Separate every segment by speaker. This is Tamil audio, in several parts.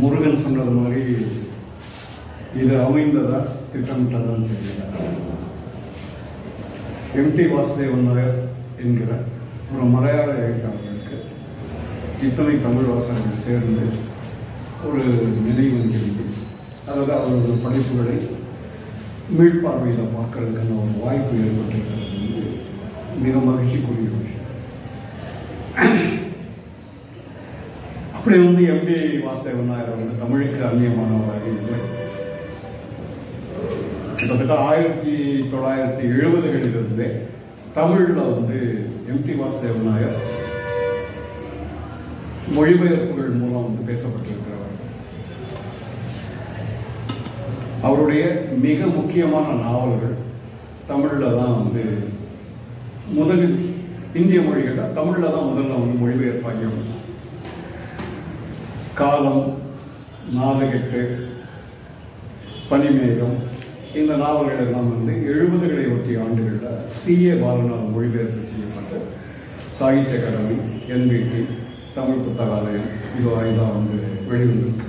Speaker 1: முருகன் சொன்னது மாதிரி இது அமைந்ததா திட்டமிட்டதான்னு தெரியல. எம்டி வாசுதேவன் நாயர் என்கிற ஒரு மலையாள எழுத்தாளருக்கு இத்தனை தமிழ் வாசகர்கள் சேர்ந்து ஒரு நினைவஞ்சலி, அதாவது அவரது படைப்புகளை மீள்பார்வையில் பார்க்கறதுக்கான ஒரு வாய்ப்பு ஏற்பட்டிருக்கிறது வந்து மிக மகிழ்ச்சிக்குரிய விஷயம். அப்படி வந்து எம்டி வாசுதேவன் நாயர் வந்து தமிழுக்கு அந்நியமானவராக இருந்து கிட்டத்தட்ட 1970களிலிருந்தே தமிழில் வந்து எம்டி வாசுதேவன் நாயர் மொழிபெயர்ப்புகள் மூலம் வந்து பேசப்பட்டிருக்கிறார். அவருடைய மிக முக்கியமான நாவல்கள் தமிழில் தான் வந்து முதலில், இந்திய மொழிகளில் தமிழில் தான் முதல்ல வந்து மொழிபெயர்ப்பாகி வந்தது. காலம், 4-8, பனிமேகம், இந்த நாவல்கள் எல்லாம் வந்து 70களை ஒட்டிய ஆண்டுகளில் C.A. பாலனால் மொழிபெயர்ப்பு செய்யப்பட்ட சாகித்ய அகாடமி, NBT, தமிழ் புத்தகாலயம் இது தான் வந்து வெளிவந்திருக்கு.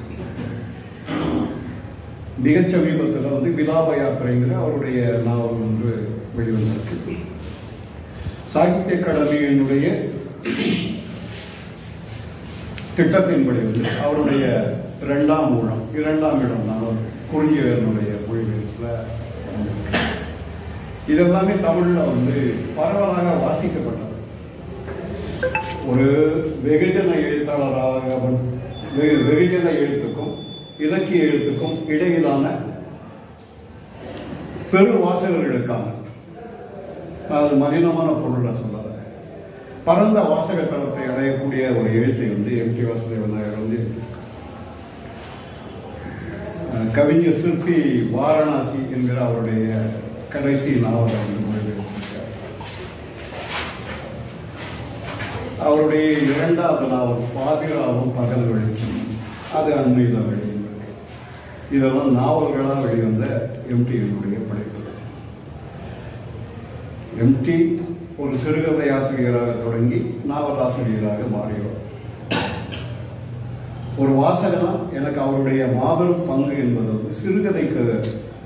Speaker 1: மிகச் சமீபத்தில் வந்து விலாப யாத்திரைங்கிற அவருடைய நாவல் ஒன்று வெளிவந்திருக்கு. சாகித்ய அகாடமியினுடைய திட்டத்தின்படி வந்து அவருடைய 2ஆம் இடம் நாவல் குறிஞ்சியனுடைய மொழிபெயர்ப்பில் இதெல்லாமே தமிழில் வந்து பரவலாக வாசிக்கப்பட்டது. ஒரு வெகுஜன எழுத்தாளராக வெகுஜன எழுத்துக்கும் இலக்கிய எழுத்துக்கும் இடையிலான பெரு வாசகர்களுக்கான, அது மலினமான பொருளை சொல்லாத பரந்த வாசக தளத்தை அடையக்கூடிய ஒரு எழுத்தை வந்து எம்டி வாசுதேவன் நாயர் வந்து கவிஞர் சிற்பி வாரணாசி என்கிற அவருடைய கடைசி நாவலை வந்து மொழிபெயர்த்திருக்கிறார். அவருடைய 2வது நாவல் பாதிராவும் பகல் வெளிச்சம், அது அண்மையில் வெளிவந்திருக்கு. இதெல்லாம் நாவல்களாக வெளிவந்த எம்டியினுடைய படைப்புகள். எம்டி ஒரு சிறுகதை ஆசிரியராக தொடங்கி நாவல் ஆசிரியராக மாறியவர். ஒரு வாசகனா எனக்கு அவருடைய மாபெரும் பங்கு என்பது வந்து சிறுகதைக்கு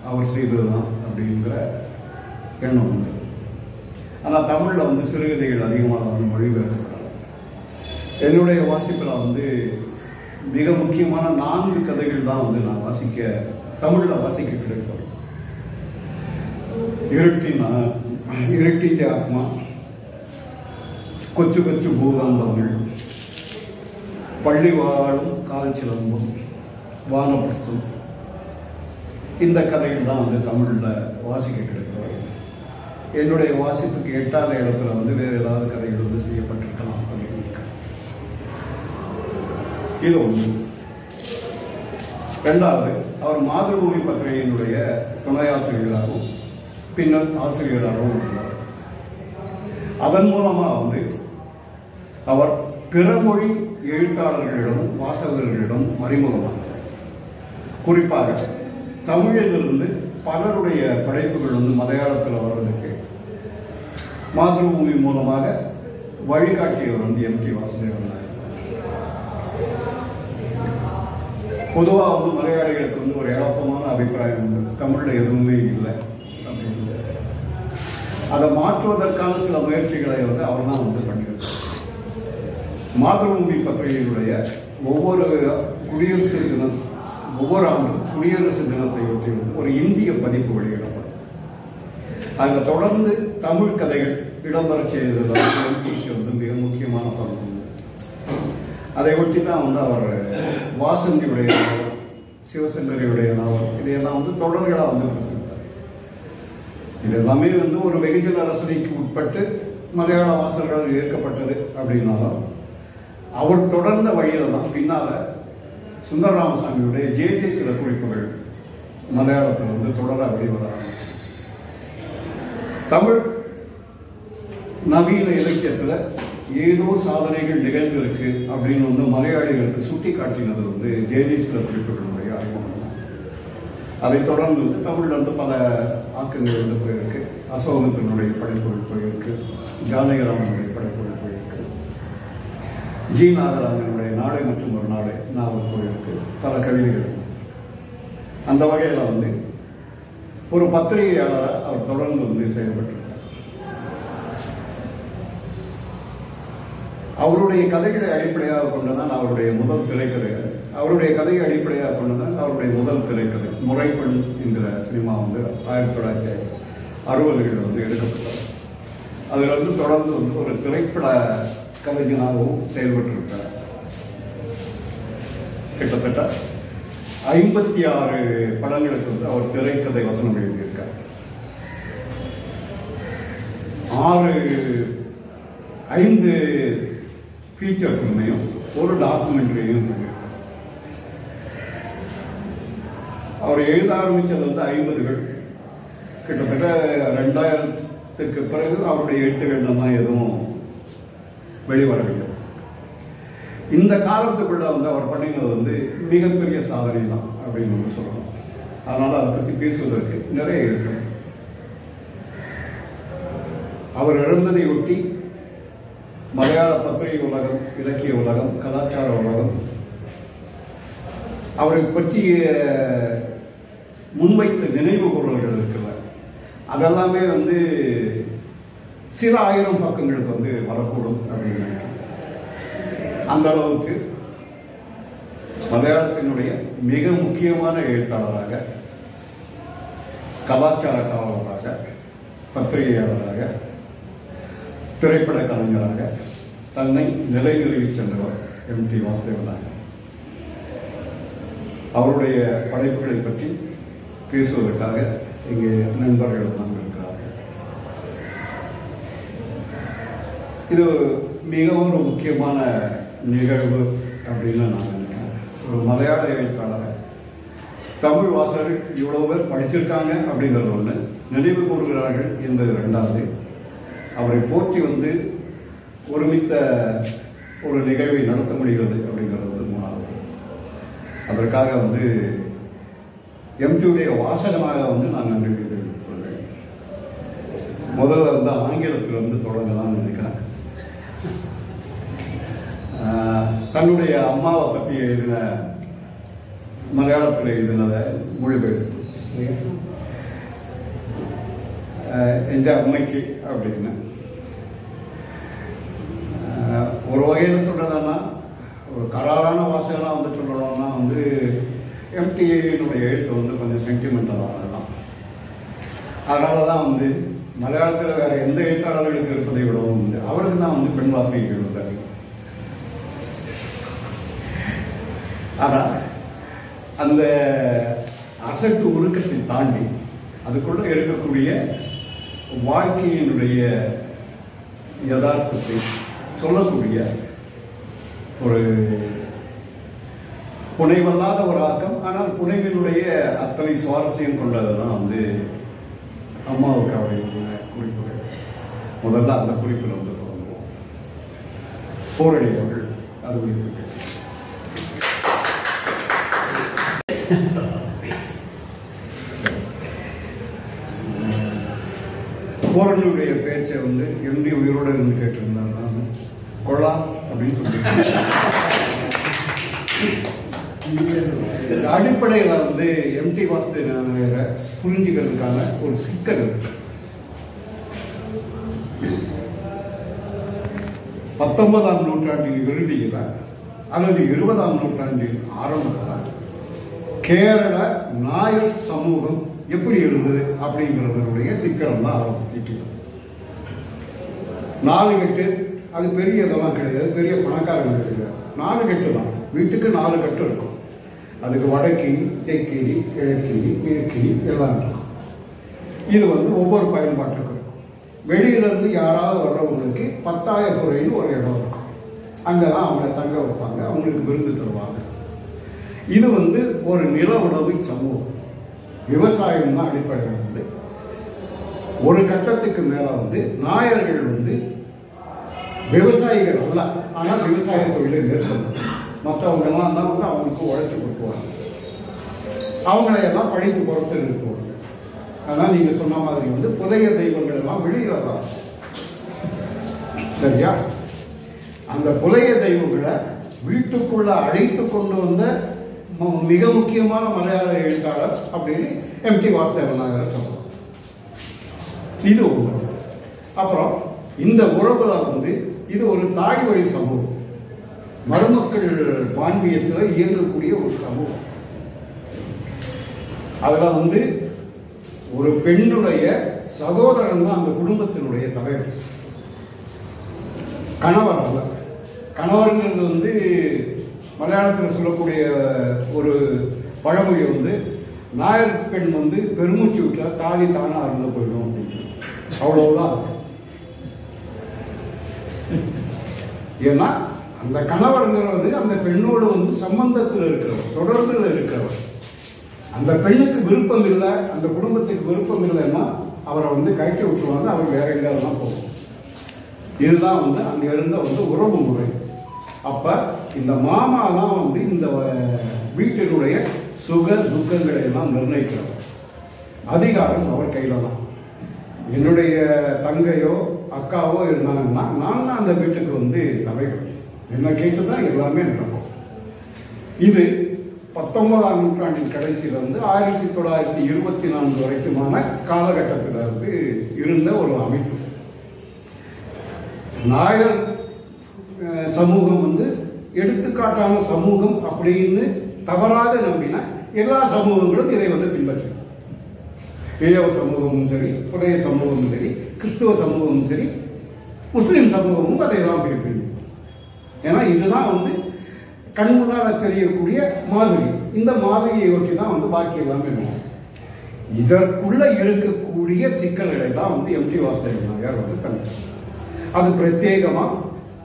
Speaker 1: அவர் செய்ததுதான் அப்படிங்கிற எண்ணம் உண்டு. ஆனால் தமிழில் வந்து சிறுகதைகள் அதிகமாக வந்து மொழிபெயர்க்கப்படலாம். என்னுடைய வாசிப்பில் வந்து மிக முக்கியமான 4 கதைகள் தான் வந்து நான் தமிழில் வாசிக்க கிடைத்தது. இருட்டின் ஆத்மா, கொச்சு கொச்சு பூகம்பங்கள், பள்ளி வாழும் கால் சிலம்பும், வானப்பட்சம், இந்த கதைகள் தான் வந்து தமிழில் வாசிக்க கிடைத்தது. என்னுடைய வாசிப்புக்கு 8வது இடத்துல வந்து வேறு ஏதாவது கதைகள் வந்து செய்யப்பட்டிருக்கலாம் அப்படின்னு. இது ஒன்று. 2வது, அவர் மாதபூமி பத்திரிகையினுடைய துணை ஆசிரியராகவும் பின்னர் ஆசிரியராகவும் இருந்தார். அதன் மூலமாக வந்து அவர் பிறமொழி எழுத்தாளர்களிடம் வாசகர்களிடம் அறிமுகமானார். குறிப்பாக தமிழிலிருந்து பலருடைய படைப்புகள் வந்து மலையாளத்தில் வர்றதுக்கு மாதபூமி மூலமாக வழிகாட்டியவர் வந்து எம்டி வாசுதேவன் நாயர். பொதுவாக வந்து மலையாளிகளுக்கு வந்து ஒரு இழப்பமான அபிப்பிராயம் உண்டு, தமிழில் எதுவுமே இல்லை அப்படின்னு. அதை மாற்றுவதற்கான சில முயற்சிகளை வந்து அவர் தான் வந்து பண்ணியிருக்கார். மாதபூமி பத்திரிகையினுடைய ஒவ்வொரு ஆண்டும் குடியரசு தினத்தை ஒட்டி வந்து ஒரு இந்திய பதிப்பு வெளியிடப்படும். அதில் தொடர்ந்து தமிழ் கதைகள் இடம்பெற செய்ததில் வந்து மிக முக்கியமான பங்கு உண்டு. அதை ஒட்டி தான் வந்து அவர் வாசந்தியுடைய நாவல், சிவசங்கரியுடைய நாவல், இதையெல்லாம் வந்து தொடர்களாக வந்து பிரசுரித்தார். இதெல்லாமே வந்து ஒரு வெகுஜன ரசனைக்கு உட்பட்டு மலையாள வாசகர்கள் ஏற்கப்பட்டது அப்படின்னாலும் அவர் தொடர்ந்த வழியில் தான் பின்னால் சுந்தரராமசாமியுடைய ஜே சில குறிப்புகள் மலையாளத்தில் வந்து தொடர வெளிவர ஆரம்பிச்சு. தமிழ் நவீன இலக்கியத்தில் ஏதோ சாதனைகள் நிகழ்ந்திருக்கு அப்படின்னு வந்து மலையாளிகளுக்கு சுட்டி காட்டினது வந்து ஜே சில குறிப்புகளுடைய அறிமுகம். அதை தொடர்ந்து வந்து தமிழில் வந்து பல ஆக்கங்கள் வந்து போயிருக்கு. அசோகத்தினுடைய படைப்புகள் போயிருக்கு, ஜானகிராமனுடைய படைப்புகள் போயிருக்கு. ஜி. நாகராஜனுடைய நாடு மற்றும் ஒரு நாடு நாவல் போயிருக்கு, பல கவிதைகள். அந்த வகையில் வந்து ஒரு பத்திரிகையாளராக அவர் தொடர்ந்து வந்து செயல்பட்டிருக்கார். அவருடைய கதைகளை அடிப்படையாக கொண்டுதான் அவருடைய முதல் திரைக்கதை, அவருடைய கதையை அடிப்படையாக கொண்டுதான் அவருடைய முதல் திரைக்கதை முறைப்பெண் என்கிற சினிமா வந்து 1960களில் வந்து எடுக்கப்பட்டது. அதில் வந்து தொடர்ந்து வந்து ஒரு திரைப்பட கலைஞனாகவும் செயல்பட்டிருக்கிறார். கிட்டத்தட்ட 56 படங்களுக்கு வந்து அவர் திரைக்கதை வசனம் எழுதியிருக்கார். 5 ஃபீச்சர் ஃபில்மையும் ஒரு டாக்குமெண்ட்ரியும் பண்ணியிருக்கார். அவர் எழுத ஆரம்பித்தது வந்து 50கள். கிட்டத்தட்ட 2000க்கு பிறகு அவருடைய எழுத்துக்கள் தான் எதுவும் வெளிவரவில்லை. இந்த காலத்துக்குள்ள வந்து அவர் பண்ணினது வந்து மிகப்பெரிய சாதனை தான் அப்படின்னு சொல்லணும். அதனால அதை பற்றி பேசுவதற்கு நிறைய இருக்கு. அவர் இறந்ததை ஒட்டி மலையாள பத்திரிகை உலகம், இலக்கிய உலகம், கலாச்சார உலகம் அவரை பற்றிய முன்வைத்த நினைவு கூறல்கள் இருக்கிற அதெல்லாமே வந்து சில 1000 பக்கங்களுக்கு வந்து வரக்கூடும் அப்படின்னு நினைக்கிறேன். அந்த அளவுக்கு மலையாளத்தினுடைய மிக முக்கியமான எழுத்தாளராக, கலாச்சார காவலராக, பத்திரிகையாளராக, திரைப்பட கலைஞராக தன்னை நிலைநிறுவி சென்றவர் எம்.டி. வாசுதேவன். அவருடைய படைப்புகளை பற்றி பேசுவதற்காக இங்கே நண்பர்கள் எல்லாம் இருக்கிறார்கள். இது மிகவும் ஒரு முக்கியமான நிகழ்வு அப்படின்னு நான் நினைக்கிறேன். ஒரு மலையாள எழுத்தாளர், தமிழ் வாசகர்கள் இவ்வளவு பேர் படிச்சிருக்காங்க அப்படிங்கிறது ஒன்று, நினைவு கூறுகிறார்கள் என்பது 2வது, அவரை போற்றி வந்து ஒருமித்த ஒரு நிகழ்வை நடத்த முடிகிறது அப்படிங்கிறது 3வது. அதற்காக வந்து எம்.டி.யுடைய வாசகமாக வந்து நான் நன்றி தெரிவித்துக் கொள்கிறேன். முதல்ல வந்து ஆங்கிலத்தில் வந்து தொடங்கலாம்னு நினைக்கிறேன். தன்னுடைய அம்மாவை பற்றி எழுதின, மலையாளத்தில் எழுதினதை மொழிபெயர்ப்பு, எந்த அம்மைக்கு அப்படின்னு ஒரு வகையில் சொல்றதுன்னா, ஒரு கராரான வாசகனா வந்து சொல்லணும்னா வந்து எம்.டி.யினுடைய எழுத்து வந்து கொஞ்சம் சென்டிமெண்டலானதுதான். அதனால தான் வந்து மலையாளத்தில் வேற எந்த எழுத்தாளர்களுக்கு இருப்பதை விடவும் வந்து அவருக்கு தான் வந்து பெண் வாசகர்கள் இருந்தார். ஆனால் அந்த அசட்டு உருக்கத்தை தாண்டி அதுக்குள்ள இருக்கக்கூடிய வாழ்க்கையினுடைய யதார்த்தத்தை சொல்லக்கூடிய ஒரு புனைவல்லாத ஒரு ஆக்கம், ஆனால் புனைவினுடைய அத்தனை சுவாரஸ்யம் கொண்டதுதான் வந்து அம்மாவுக்கு அவருடைய குறிப்புகள். முதல்ல அந்த குறிப்பில் வந்து தொடங்குவோம். போரடி அவர்கள் அது குறித்து பேசுகிறேன். போரனுடைய பேச்சை வந்து எம்.டி. உயிரோடு இருந்து கேட்டிருந்தார். கொள்ளா அப்படின்னு சொல்லியிருக்காங்க. அடிப்படையில் வந்து எம்.டி. வாசுதேவனை புரிஞ்சுக்கிறதுக்கான ஒரு சிக்கல் இருக்கு. 19ஆம் நூற்றாண்டின் இறுதியில் அல்லது 20ஆம் நூற்றாண்டின் ஆரம்பத்தில் கேரள நாயர் சமூகம் எப்படி இருந்தது அப்படிங்கிறதுடைய சித்திரம் தான் ஆரம்பிச்சிட்டு. 4 கட்டு, அது பெரிய இதெல்லாம் கிடையாது, பெரிய பணக்காரங்க கிடையாது, 4 கட்டு தான். வீட்டுக்கு 4 கட்டு இருக்கும். அதுக்கு வடக்கினி, தெற்கினி, கிழக்கினி, மேற்கினி எல்லாம் இருக்கும். இது வந்து ஒவ்வொரு பயன்பாட்டுக்கும் இருக்கும். வெளியிலேருந்து யாராவது வர்றவங்களுக்கு பத்தாயப்புறைன்னு ஒரு இடம் இருக்கும். அங்கே தான் அவங்கள தங்க வைப்பாங்க, அவங்களுக்கு விருந்து தருவாங்க. இது வந்து ஒரு நில உணவு சமூகம், விவசாயம் தான் அடிப்படையில் வந்து. ஒரு கட்டத்துக்கு மேலே வந்து நாயர்கள் வந்து விவசாயிகள் அல்ல, ஆனால் விவசாய தொழிலை மேற்கொள்ளும். மற்றவங்கெல்லாம் தான் வந்து அவங்களுக்கு உழைச்சி கொடுக்குவாங்க, அவங்களையெல்லாம் படிப்பு பொறுத்து நிறுத்துவாங்க. அதான் நீங்க சொன்ன மாதிரி வந்து புதைய தெய்வங்கள் எல்லாம் வெளியில தான். சரியா? அந்த புலைய தெய்வங்களை வீட்டுக்குள்ள அழைத்து கொண்டு வந்த மிக முக்கியமான மலையாள எழுத்தாளர் அப்படின்னு எம்டி வாசுதேவன் நாயர் சொல்றோம். இது ஒன்று. அப்புறம் இந்த உறவுல இது ஒரு தாய் வழி சமூகம், மருமக்கள் பான்மியத்தில் இயங்கக்கூடிய ஒரு சமூகம். அதுல ஒரு பெண்ணுடைய சகோதரன் தான் அந்த குடும்பத்தினுடைய தலைவர். கணவர் அல்ல. கணவர்ங்கிறது மலையாளத்தில் சொல்லக்கூடிய ஒரு பழமொழி நாயர் பெண் பெருமூச்சு விட்டா தாலி தானா அருந்து போயிடும் அப்படின்னு. அவ்வளவுதான். ஏன்னா அந்த கணவர்ங்கிறது அந்த பெண்ணோடு சம்பந்தத்தில் இருக்கிறவர், தொடர்பில் இருக்கிறவர். அந்த பெண்ணுக்கு விருப்பம் இல்லை, அந்த குடும்பத்துக்கு விருப்பம் இல்லைன்னா அவரை கழட்டி விட்டுருவாங்க, அவர் வேற எங்கெல்லாம் போகும். இதுதான் அங்க இருந்த உறவு முறை. அப்ப இந்த மாமா தான் இந்த வீட்டினுடைய சுக துக்கங்களை எல்லாம் நிர்ணயிக்கிறவர். அதிகாரம் அவர் கையில தான். என்னுடைய தங்கையோ அக்காவோ இருந்தாங்கன்னா நான் தான் அந்த வீட்டுக்கு தலைவர். என்ன கேட்டுதான் எல்லாமே நடக்கும். இது 19ஆம் நூற்றாண்டின் கடைசியில 1924 வரைக்குமான காலகட்டத்தில் இருந்த ஒரு அமைப்பு. நாயர் சமூகம் எடுத்துக்காட்டான சமூகம் அப்படின்னு தவறாக நம்பின எல்லா சமூகங்களும் இதை பின்பற்ற. இளைய சமூகமும் சரி, புலைய சமூகமும் சரி, கிறிஸ்துவ சமூகமும் சரி, முஸ்லிம் சமூகமும் அதையெல்லாம் பின்பற்ற. ஏன்னா இதுதான் கண்முன்னால தெரியக்கூடிய மாதிரி. இந்த மாதிரியை ஒட்டி தான் பாக்கி எல்லாமே. இதற்குள்ள இருக்கக்கூடிய சிக்கல்களை தான் எம்டி வாசுதேவன் நாயர் கண்டார். அது பிரத்யேகமா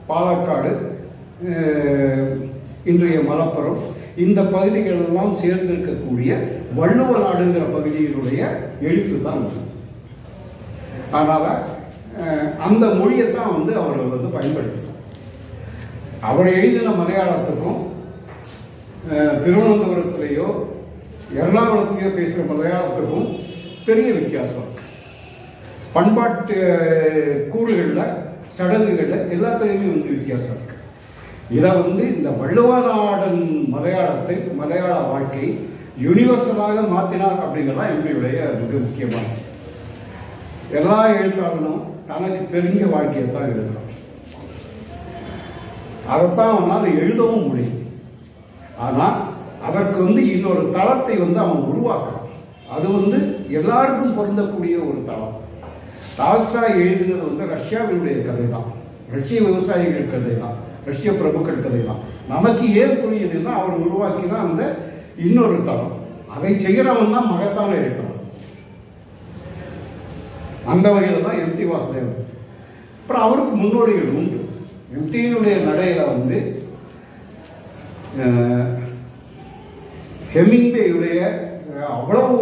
Speaker 1: பாலக்காடு, இன்றைய மலப்புரம், இந்த பகுதிகள் எல்லாம் சேர்ந்திருக்கக்கூடிய வள்ளுவ நாடுங்கிற பகுதியினுடைய எழுத்து தான். அதனால அந்த மொழியை தான் அவர் பயன்படுத்தினார். அவர் எழுதின மலையாளத்துக்கும் திருவனந்தபுரத்திலேயோ எர்ணாகுளத்திலேயோ பேசுகிற மலையாளத்துக்கும் பெரிய வித்தியாசம் இருக்கு. பண்பாட்டு கூறுகளில், சடங்குகளில் எல்லாத்துலேயுமே வித்தியாசம் இருக்கு. இதை இந்த வள்ளுவநாடன் மலையாளத்தை, மலையாள வாழ்க்கை யூனிவர்சலாக மாற்றினார் அப்படிங்கிறதான் என்னுடைய மிக முக்கியமானது. எல்லா எழுத்தாளனும் தனக்கு தெரிஞ்ச வாழ்க்கையை தான் எழுதுறான். அதைத்தான் அவனால் எழுதவும் முடியும். ஆனால் அதற்கு இன்னொரு தளத்தை அவன் உருவாக்குறான். அது எல்லாருக்கும் பொருந்தக்கூடிய ஒரு தளம். டால்ஸ்டாய் எழுதினது ரஷ்யாவினுடைய கதை தான், ரஷ்ய விவசாயிகள் கதை தான், ரஷ்ய பிரபுக்கள் கதை தான். நமக்கு ஏன் புரியுதுன்னா அவர் உருவாக்கினா அந்த இன்னொரு தளம். அதை செய்கிறவன் தான் மகத்தான எழுத்தாளன். அந்த வகையில் தான் எம்டி வாசுதேவன். அப்புறம் அவருக்கு முன்னோடிகள் உண்டு. எம்டியினுடைய நடையில ஹெமிங்வேயுடைய அவ்வளவு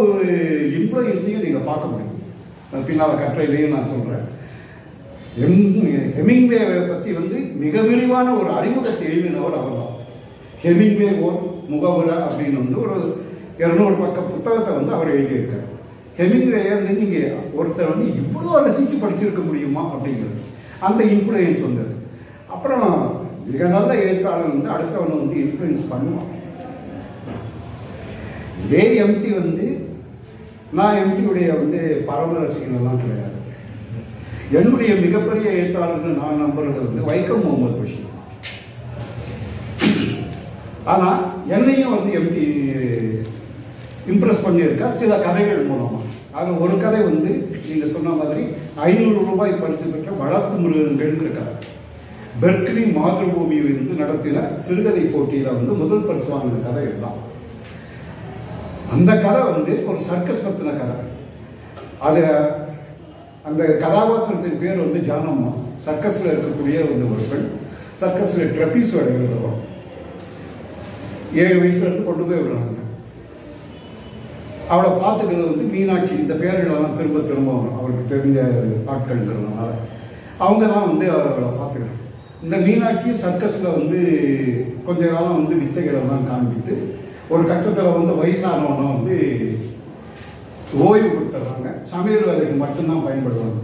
Speaker 1: இன்ஃப்ளூயன்ஸையும் நீங்க பார்க்க முடியும். பின்னால் கட்டுரையிலையும் நான் சொல்றேன். ஹெமிங்வேவை பத்தி மிக விரிவான ஒரு அறிமுகத்தை எழுதினவர் அவர் தான். ஹெமிங்வே ஓர் முகவுரை அப்படின்னு ஒரு 200 பக்க புத்தகத்தை அவர் எழுதியிருக்காரு. ஹெமிங்வேயை நீங்க ஒருத்தர் இவ்வளவு ரசிச்சு படிச்சிருக்க முடியுமா அப்படிங்கிறது அந்த இன்ஃப்ளூயன்ஸ் வந்தது. அப்புறம் மிக நல்ல எழுத்தாளர் அடுத்தவன் இன்ஃப்ளூயன்ஸ் பண்ணுவான். இதே எம்டி நான் எம்டியுடைய பரம ரசிகன் எல்லாம் கிடையாது. என்னுடைய மிகப்பெரிய எழுத்தாளர்கள் நான் நம்புறது வைக்கம் முகமது பஷீர். ஆனா என்னையும் எம்டி இம்ப்ரெஸ் பண்ணியிருக்கார் சில கதைகள் மூலமா. அது ஒரு கதை நீங்க சொன்ன மாதிரி 500 ரூபாய் பரிசு பெற்ற வளர்த்து மிருகங்கள் கதை. பெர்க்லி மாதృభூமி நடத்தின சிறுகதை போட்டியில முதல் பரிசு வாங்கின கதை இதுதான். அந்த கதை ஒரு சர்க்கஸ் பத்தின கதை. அது அந்த கதாபாத்திரத்தின் பேர் ஜானம்மா. சர்க்கஸ்ல இருக்கக்கூடிய ஒரு பெண். சர்க்கஸ்ல ட்ரெபீஸ் விளையாடுறோம். 7 வயசுல இருந்து கொண்டு போய் விடுறாங்க. அவளை பார்த்துக்கிறது மீனாட்சி. இந்த பேர்களெல்லாம் திரும்ப திரும்ப அவருக்கு தெரிஞ்ச ஆட்கள்ங்கிறதுனால அவங்க தான் அவளை பார்த்துக்கிறாங்க. இந்த மீனாட்சி சர்க்கஸ்ல கொஞ்ச காலம் வித்தைகளை எல்லாம் காண்பித்து ஒரு கட்டத்தில் வயசானவனை ஓய்வு கொடுத்துட்றாங்க. சமையல் வேலைக்கு மட்டும்தான் பயன்படுவாங்க.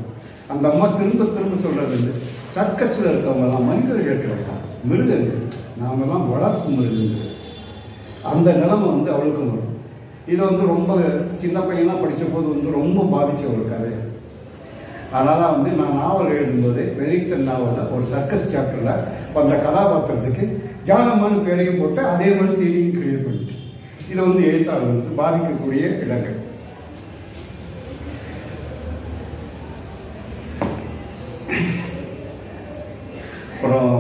Speaker 1: அந்த அம்மா திரும்ப திரும்ப சொல்றது சர்க்கஸ்ல இருக்கவங்க எல்லாம் மனிதர்கள் கிடையாது, மிருகங்கள், நாமெல்லாம் வளர்க்கும் மிருகங்கள். அந்த நிலைமை வந்து அவளுக்கும் வரும். இது வந்து ரொம்ப சின்ன பையனாக படித்த போது வந்து ரொம்ப பாதித்த ஒரு கதை. அதனால் வந்து நான் நாவல் எழுதும்போது வெலிங்டன் நாவலில் ஒரு சர்க்கஸ் சாப்டரில் அந்த கதாபாத்திரத்துக்கு ஜானம்மான்னு பேரையும் போட்டு அதே மாதிரி செய்தியும் கிரியேட் பண்ணிட்டு, இதை வந்து எழுத்தாளர்களுக்கு பாதிக்கக்கூடிய இடங்கள். அப்புறம்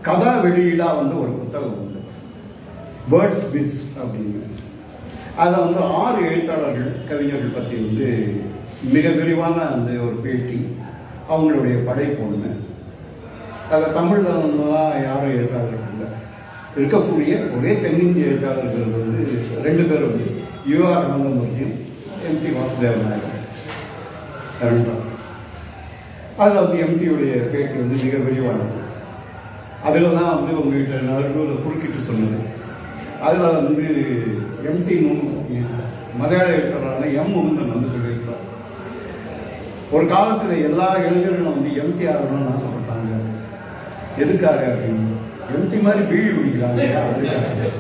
Speaker 1: கதா வெளியீடாக வந்து ஒரு புத்தகம் உண்டு, பேர்ட்ஸ் பிட்ஸ் அப்படின்னு. அதில் வந்து 6 எழுத்தாளர்கள் கவிஞர்கள் பற்றி வந்து மிக விரிவான அந்த ஒரு பேட்டி, அவங்களுடைய படைப்பு ஒன்று. அதில் தமிழில் வந்துலாம் யாரும் எழுத்தாளர்கள் இல்லை. இருக்கக்கூடிய ஒரே தென்னிந்திய எழுத்தாளர்கள் வந்து 2 பேர் வந்து யுஆர் அனந்தமூர்த்தியும் எம்டி வாசுதேவன் நாயகர். அதில் வந்து எம்டியுடைய பேட்டி வந்து மிக விரிவானது. அதில் தான் வந்து உங்கள்கிட்ட நடுவில் குறுக்கிட்டு சொன்னது. அதில் வந்து எம்டி மலையாள எழுத்தாளரான முகுந்தன் வந்து சொல்லியிருப்பார், ஒரு காலத்தில் எல்லா இளைஞர்களும் வந்து எம்டி ஆகணும்னு ஆசைப்பட்டாங்க. எதுக்காக அப்படின்னு, எம்டி மாதிரி பீழி குடிக்கிறாங்க அதுக்காக.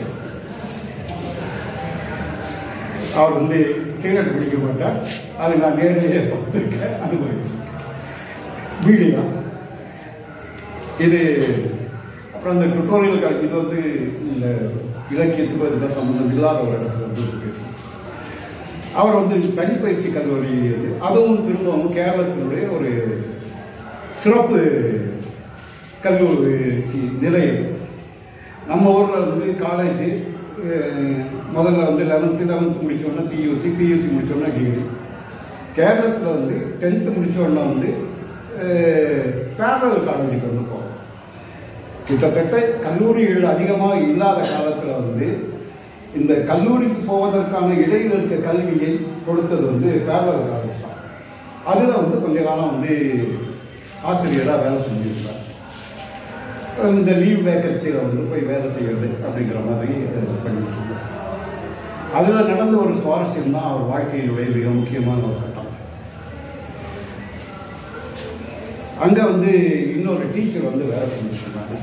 Speaker 1: அவர் வந்து சிகரெட் குடிக்க மாட்டார், அதை நான் நேரிலேயே பார்த்துருக்கேன், அனுபவிச்சேன். பீடி தான் இது. அப்புறம் அந்த டுட்டோரியல் இது வந்து இந்த இலக்கியத்துக்கு அதுதான் சம்பந்தம் இல்லாத ஒரு இடத்துல வந்து பேசும். அவர் வந்து தனிப்பயிற்சி கல்லூரி, அதுவும் திரும்பவும் கேரளத்தினுடைய ஒரு சிறப்பு கல்லூரி நிலையம். நம்ம ஊரில் வந்து காலேஜ் முதல்ல வந்து 11th முடித்தோன்னா பியூசி முடித்தோன்னா டிகிரி. கேரளத்தில் வந்து 10th முடித்தோன்னா வந்து பேரல் காலேஜுக்கு வந்து போகும். கிட்டத்தட்ட கல்லூரிகள் அதிகமாக இல்லாத காலத்தில் வந்து இந்த கல்லூரிக்கு போவதற்கான இடையில் இருக்க கல்வியை கொடுத்தது வந்து பேரல் காலேஜ் தான். அதில் வந்து கொஞ்ச காலம் வந்து ஆசிரியராக வேலை செஞ்சுருந்தார். இந்த லீவ் வேக்கன்சியில் வந்து போய் வேலை செய்கிறது அப்படிங்கிற மாதிரி பண்ணிட்டு இருந்தார். அதில் நடந்த ஒரு சுவாரஸ்யம் தான் அவர் வாழ்க்கையினுடைய மிக முக்கியமான ஒரு கட்டம். அங்கே வந்து இன்னொரு டீச்சர் வந்து வேலை செஞ்சுட்டு இருந்தாங்க.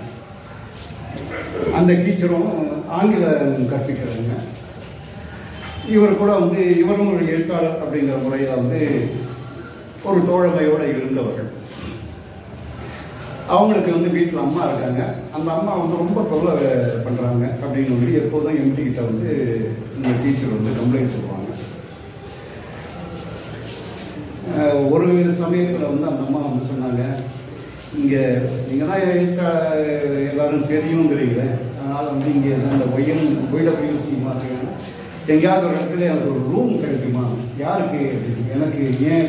Speaker 1: அந்த டீச்சரும் ஆங்கிலம் கற்பிக்கிறவங்க. இவர் கூட வந்து இவரும் ஒரு எழுத்தாளர் அப்படிங்கிற முறையில் வந்து ஒரு தோழமையோடு இருந்தவர்கள். அவங்களுக்கு வந்து வீட்டில் அம்மா இருக்காங்க. அந்த அம்மா வந்து ரொம்ப தொல்லை பண்ணுறாங்க அப்படின்னு சொல்லி எப்போதும் எம்டி கிட்ட வந்து இந்த டீச்சர் வந்து கம்ப்ளைண்ட் சொல்லுவாங்க. ஒரு சமயத்தில் வந்து அந்த அம்மா வந்து சொன்னாங்க, இங்கே நீங்கள் தான் எல்லாரும் தெரியுங்கிறீங்களே, அதனால் வந்து இங்கே அந்த ஒய்டபிள்யூசி மாதிரி எங்கேயாவது ஒரு இடத்துல எனக்கு ஒரு ரூம் கிடைக்குமா? யாருக்கு? எனக்கு ஏன்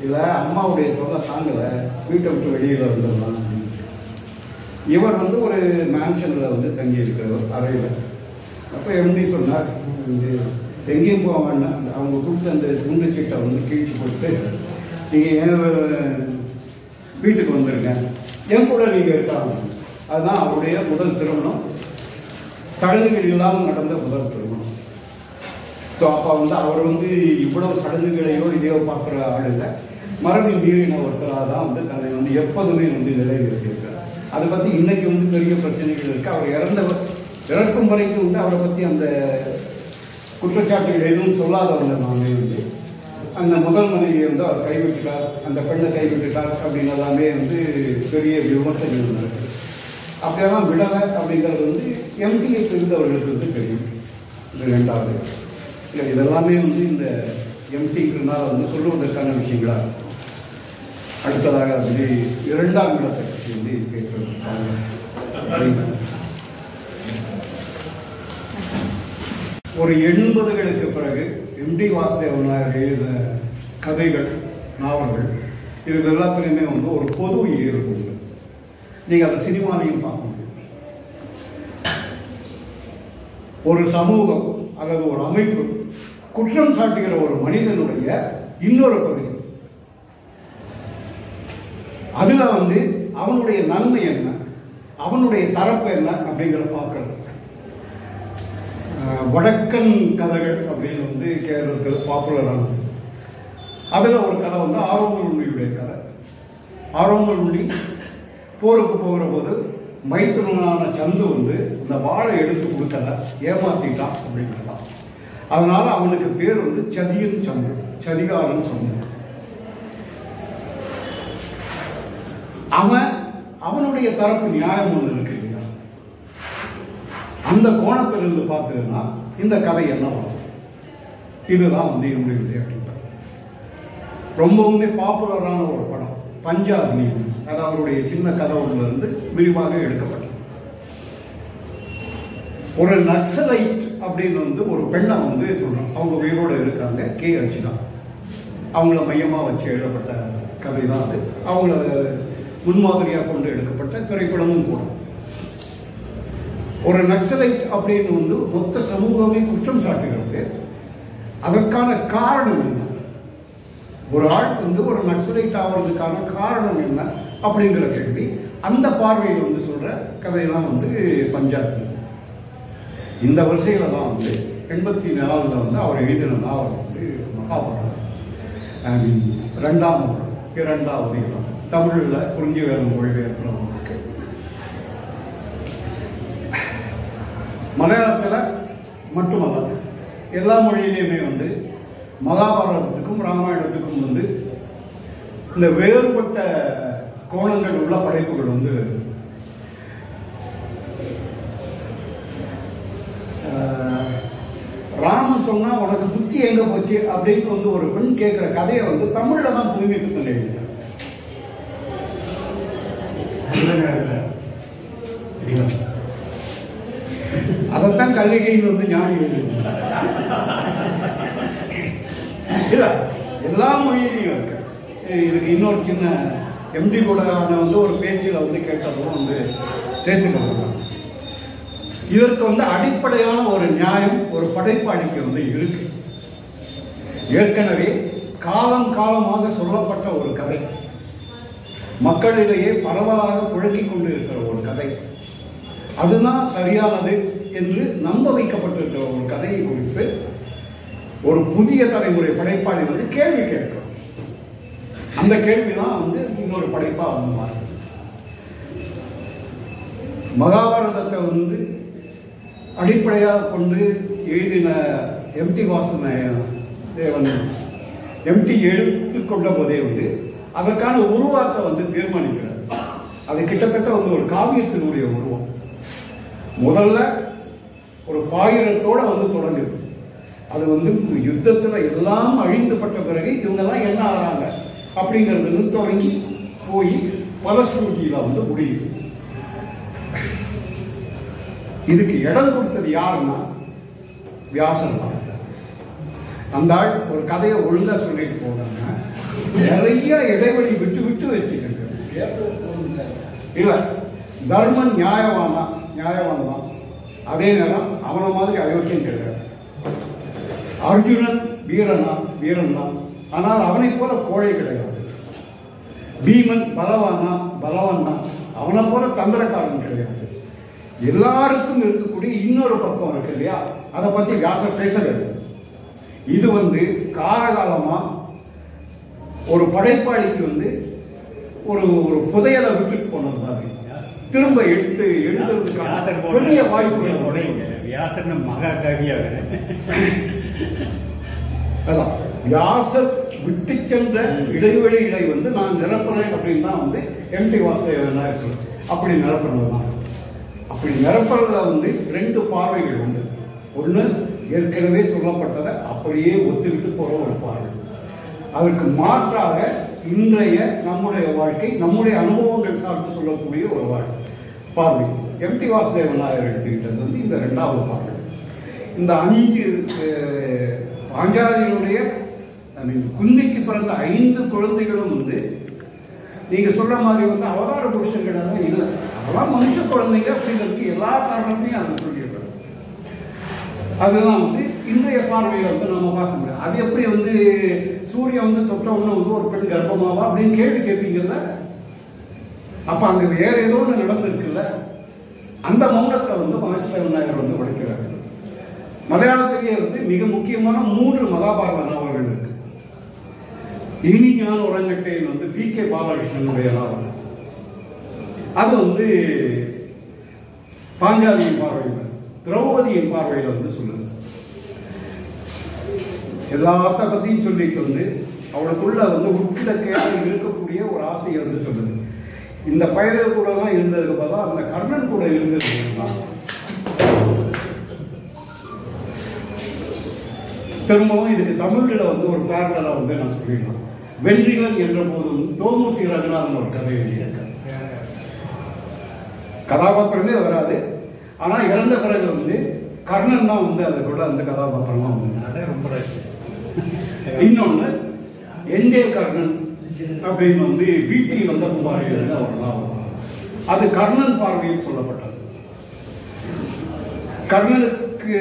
Speaker 1: இல்லை, அம்மாவுடைய தொல்லை தாங்கலை, வீட்டை விட்டு வெளியில் வந்துடலாம் அப்படின்னு. இவர் வந்து ஒரு மேன்ஷனில் வந்து தங்கி இருக்கிறவர் அறையில். அப்போ எம்டி சொன்னார், எங்கேயும் போக வேண்டாம், அவங்க கொடுத்து அந்த துண்டு சீட்டை வந்து கீழ்ச்சி கொடுத்து நீங்கள் ஏன் வீட்டுக்கு வந்துடுங்க, என் கூட நீங்கள் இருக்காங்க. அதுதான் அவருடைய முதல் திருமணம், சடங்குகள் இல்லாமல் நடந்த முதல் திருமணம். ஸோ அப்போ வந்து அவர் வந்து இவ்வளவு சடங்குகளையோ இதையோ பார்க்குற ஆள் இல்லை, மரபில் மீறின ஒருத்தராக தான் வந்து தன்னை வந்து எப்போதுமே வந்து நிலைநிறுத்தியிருக்கார். அதை பற்றி இன்னைக்கு வந்து பெரிய பிரச்சனைகள் இருக்குது. அவர் இறக்கும் வரைக்கும் வந்து அவரை பற்றி அந்த குற்றச்சாட்டுகள் எதுவும் சொல்லாதவங்க நாமே வந்து அந்த முதல் மனைவியை வந்து அவர் கைவிட்டுட்டார், அந்த பெண்ணை கைவிட்டுட்டார் அப்படின்னு எல்லாமே வந்து பெரிய விமர்சனங்கள் நடக்குது. அப்படியெல்லாம் விடலை அப்படிங்கிறது வந்து எம்டியை இருந்தவர்களுக்கு வந்து தெரியும். இது 2வது. இதெல்லாமே வந்து இந்த எம்டிங்கிறதுனால வந்து சொல்லுவதற்கான விஷயங்களா. அடுத்ததாக வந்து 2ஆம் இடத்தை பற்றி வந்து பேசுறது. ஒரு 80களுக்கு பிறகு எம்டி வாசுதேவன் நாயர் எழுதின கதைகள், நாவல்கள், இது எல்லாத்துலேயுமே வந்து ஒரு பொது இயல்பு உண்டு. நீங்கள் அந்த சினிமாலையும் பார்க்க முடியும். ஒரு சமூகம் அல்லது ஒரு அமைப்பு குற்றம் சாட்டுகிற ஒரு மனிதனுடைய இன்னொரு பகுதி, அதுல வந்து அவனுடைய நன்மை என்ன, அவனுடைய தரப்பு என்ன அப்படிங்கிற பார்க்கறது. வடக்கன் கதைகள் அப்படின்னு வந்து கேரளத்தில் பாப்புலரானது. அதில் ஒரு கதை வந்து ஆரோங்கல் உண்டியுடைய கதை. ஆரோங்கல் உண்டி போருக்கு போகிற போது மைத்துனனான சந்து வந்து இந்த வாழை எடுத்து கொடுக்கல, ஏமாத்திட்டான் அப்படின்றான். அதனால அவனுக்கு பேர் வந்து சதியன் சந்து, சதிகாரன் சந்து. அவனுடைய தரப்பு நியாயம் ஒன்று இருக்கு இல்லையா, அந்த கோணத்திலிருந்து பார்த்ததுன்னா இந்த கதை என்ன வரும். இதுதான் வந்து என்னுடைய விதை அப்படின்றார். ரொம்பவுமே பாப்புலரான ஒரு படம் பஞ்சாப் நீதி, அது அவருடைய சின்ன கதவுல இருந்து விரிவாக எடுக்கப்பட்டது. ஒரு நக்சலைட் அப்படின்னு வந்து ஒரு பெண்ணை வந்து சொல்றோம், அவங்க உயிரோடு இருக்காங்க, கே அர்ச்சனா, அவங்கள மையமாக வச்சு எழுதப்பட்ட கதை தான் அது. அவங்கள முன்மாதிரியாக கொண்டு எடுக்கப்பட்ட திரைப்படமும் கூட. ஒரு நக்சலைட் அப்படின்னு வந்து மொத்த சமூகமே குற்றம் சாட்டுகிறது. அதற்கான காரணம் என்ன, ஒரு ஆள் வந்து ஒரு நக்சலைட் ஆகிறதுக்கான காரணம் என்ன அப்படிங்கிற கேள்வி அந்த பார்வையில் வந்து சொல்ற கதை தான் வந்து பஞ்சாப். இந்த வரிசையில தான் வந்து 84 வந்து அவர் எழுதின நாவல் வந்து மகாபாரதம், இரண்டாவது இடம் தமிழில் குறிஞ்சி வேறு மொழிபெயர்க்கிறவங்களுக்கு. மலையாளத்தில் மட்டுமல்ல, எல்லா மொழியிலையுமே வந்து மகாபாரதத்துக்கும் ராமாயணத்துக்கும் வந்து இந்த வேறுபட்ட கோணங்கள் உள்ள படைப்புகள் வந்து ராமன் சொன்னா உனக்கு புத்தி எங்க போச்சு அப்படின்னு வந்து ஒரு பெண் கேட்கிற கதையை வந்து தமிழ்ல தான் புதுமைப்பு நிலையில அதைத்தான் கல்லிகையில் வந்து ஞானி இல்ல, எல்லா மொழியிலையும் இருக்கு. இதுக்கு இன்னொரு சின்ன எம்டி கூட வந்து ஒரு பேச்சில் வந்து கேட்டதும் வந்து சேர்த்துக்கலாம். இதற்கு வந்து அடிப்படையான ஒரு நியாயம் ஒரு படைப்பாளிக்கு வந்து இருக்கு. ஏற்கனவே காலம் காலமாக சொல்லப்பட்ட ஒரு கதை, மக்களிடையே பரவலாக புழங்கிக் கொண்டு இருக்கிற ஒரு கதை, அதுதான் சரியானது என்று நம்ப வைக்கப்பட்டிருக்கிற ஒரு கதையை குறித்து ஒரு புதிய தலைமுறை படைப்பாளி வந்து கேள்வி கேட்கிறோம். அந்த கேள்விதான் வந்து இன்னொரு படைப்பா வந்து மாறுது. மகாபாரதத்தை வந்து அடிப்படையாக கொண்டு எழுதின எம்டி வாசுதேவன் எம்டி எடுத்துக்கொண்ட போதே வந்து அதற்கான உருவாக்க வந்து தீர்மானிக்கிறார். அது கிட்டத்தட்ட வந்து ஒரு காவியத்தினுடைய உருவம். முதல்ல ஒரு பாயிரத்தோட வந்து தொடங்குது. அது வந்து யுத்தத்துல எல்லாம் அழிந்துபட்ட பிறகு இவங்கெல்லாம் என்ன ஆறாங்க அப்படிங்கிறது தொடங்கி போய் பலஸ்ருதியில வந்து முடியுது. இதுக்கு இடம் கொடுத்தது யாருன்னா வியாசன் தான். அந்த ஆள் ஒரு கதையை ஒழுங்கா சொல்லிட்டு போனாங்க, நிறைய இடைவெளி விட்டு விட்டு வச்சுக்கிட்டு இல்ல, தர்மன் நியாயவான் தான், அதே நேரம் அவனை மாதிரி அயோக்கியம் கிடையாது. அர்ஜுனன் வீரன் தான், ஆனால் அவனை போல கோழை கிடையாது. பீமன் பலவான் தான், அவனை போல தந்திரக்காரன் கிடையாது. எல்லாருக்கும் இருக்கக்கூடிய இன்னொரு பக்கம் இருக்கு இல்லையா, அதை பத்தி வியாசர் பேசలేదు. இது வந்து காலகாலமா ஒரு படைப்பாளிக்கு வந்து ஒரு ஒரு புதையலை விட்டுட்டு போனது மாதிரி திரும்ப எடுத்து பெரிய வாய்ப்புகள்.
Speaker 2: வியாசர் மகாகவியாக
Speaker 1: அதான் வியாசர் விட்டு சென்ற இடைவெளிகளை வந்து நான் நிரப்புறேன் அப்படின்னு தான் வந்து எம்டி வாசுதேவன் சொல்றேன். அப்படி நிரப்புறதுதான். அப்படி நிரப்புறதுல வந்து ரெண்டு பார்வைகள் உண்டு. ஒன்று ஏற்கனவே சொல்லப்பட்டதை அப்படியே ஒத்துவிட்டு போற ஒரு பார்வை. அதற்கு மாற்றாக இன்றைய நம்முடைய வாழ்க்கை, நம்முடைய அனுபவங்கள் சார்ந்து சொல்லக்கூடிய ஒரு பார்வை. எம்டி வாசுதேவன் நாயர் எடுத்துக்கிட்டது வந்து இந்த இரண்டாவது பார்வை. இந்த 5 பாஞ்சாலியினுடைய குந்திக்கு பிறந்த 5 குழந்தைகளும் வந்து நீங்க சொல்ற மாதிரி வந்து அவதார புருஷங்கள் எல்லாம் இல்லை, அதெல்லாம் மனுஷ குழந்தைங்க அப்படிங்கிறதுக்கு எல்லா காரணத்தையும் அது சொல்லிடுறாங்க. அதுதான் வந்து இன்றைய பார்வையில வந்து நம்ம பார்க்க முடியாது. அது எப்படி வந்து சூரியன் வந்து தொட்ட உடனே வந்து ஒரு பெண் கர்ப்பமாவா அப்படின்னு கேள்வி கேட்பீங்கல்ல, அப்ப அங்க வேற ஏதோ ஒன்று நடந்திருக்குல்ல. அந்த மௌனத்தை வந்து வாசுதேவன் நாயர் வந்து உடைக்கிறார். மலையாளத்திலேயே வந்து மிக முக்கியமான 3 மகாபாரத நாவல்கள் இருக்கு. இனி ஞான உரங்கட்டையில் வந்து பி.கே. பாலகிருஷ்ணனுடைய நாவல். அது வந்து பாஞ்சாலியின் பார்வையில், திரௌபதியின் பார்வையில் வந்து சொல்லுது. எல்லாத்த பத்தியும் சொல்லிட்டு வந்து அவளுக்குள்ள வந்து உட்கிடக்கையாக இருக்கக்கூடிய ஒரு ஆசையை வந்து சொல்லுது. இந்த பயணம் கூட தான் இருந்ததுக்கு பார்த்தா அந்த கர்ணன் கூட இருந்தது. திரும்பவும் இதுக்கு தமிழில் வந்து ஒரு பேரலா வந்து நான் சொல்லிடலாம். வென்றிகள் என்ற போதும் தோமுசி ரகுநாதன் ஒரு கதை எழுதியிருக்கார். கதாபாத்திரமே வராது, ஆனா இறந்த பிறகு வந்து கர்ணன் தான் வந்து அது கூட அந்த கதாபாத்திரமா வந்து ரொம்ப. இன்னொன்னு என்ஜே கர்ணன் அப்படின்னு வந்து வீட்டில் வந்த குமாரிகள் அவர்தான். அது கர்ணன் பார்வையில் சொல்லப்பட்டது. கர்ணனுக்கு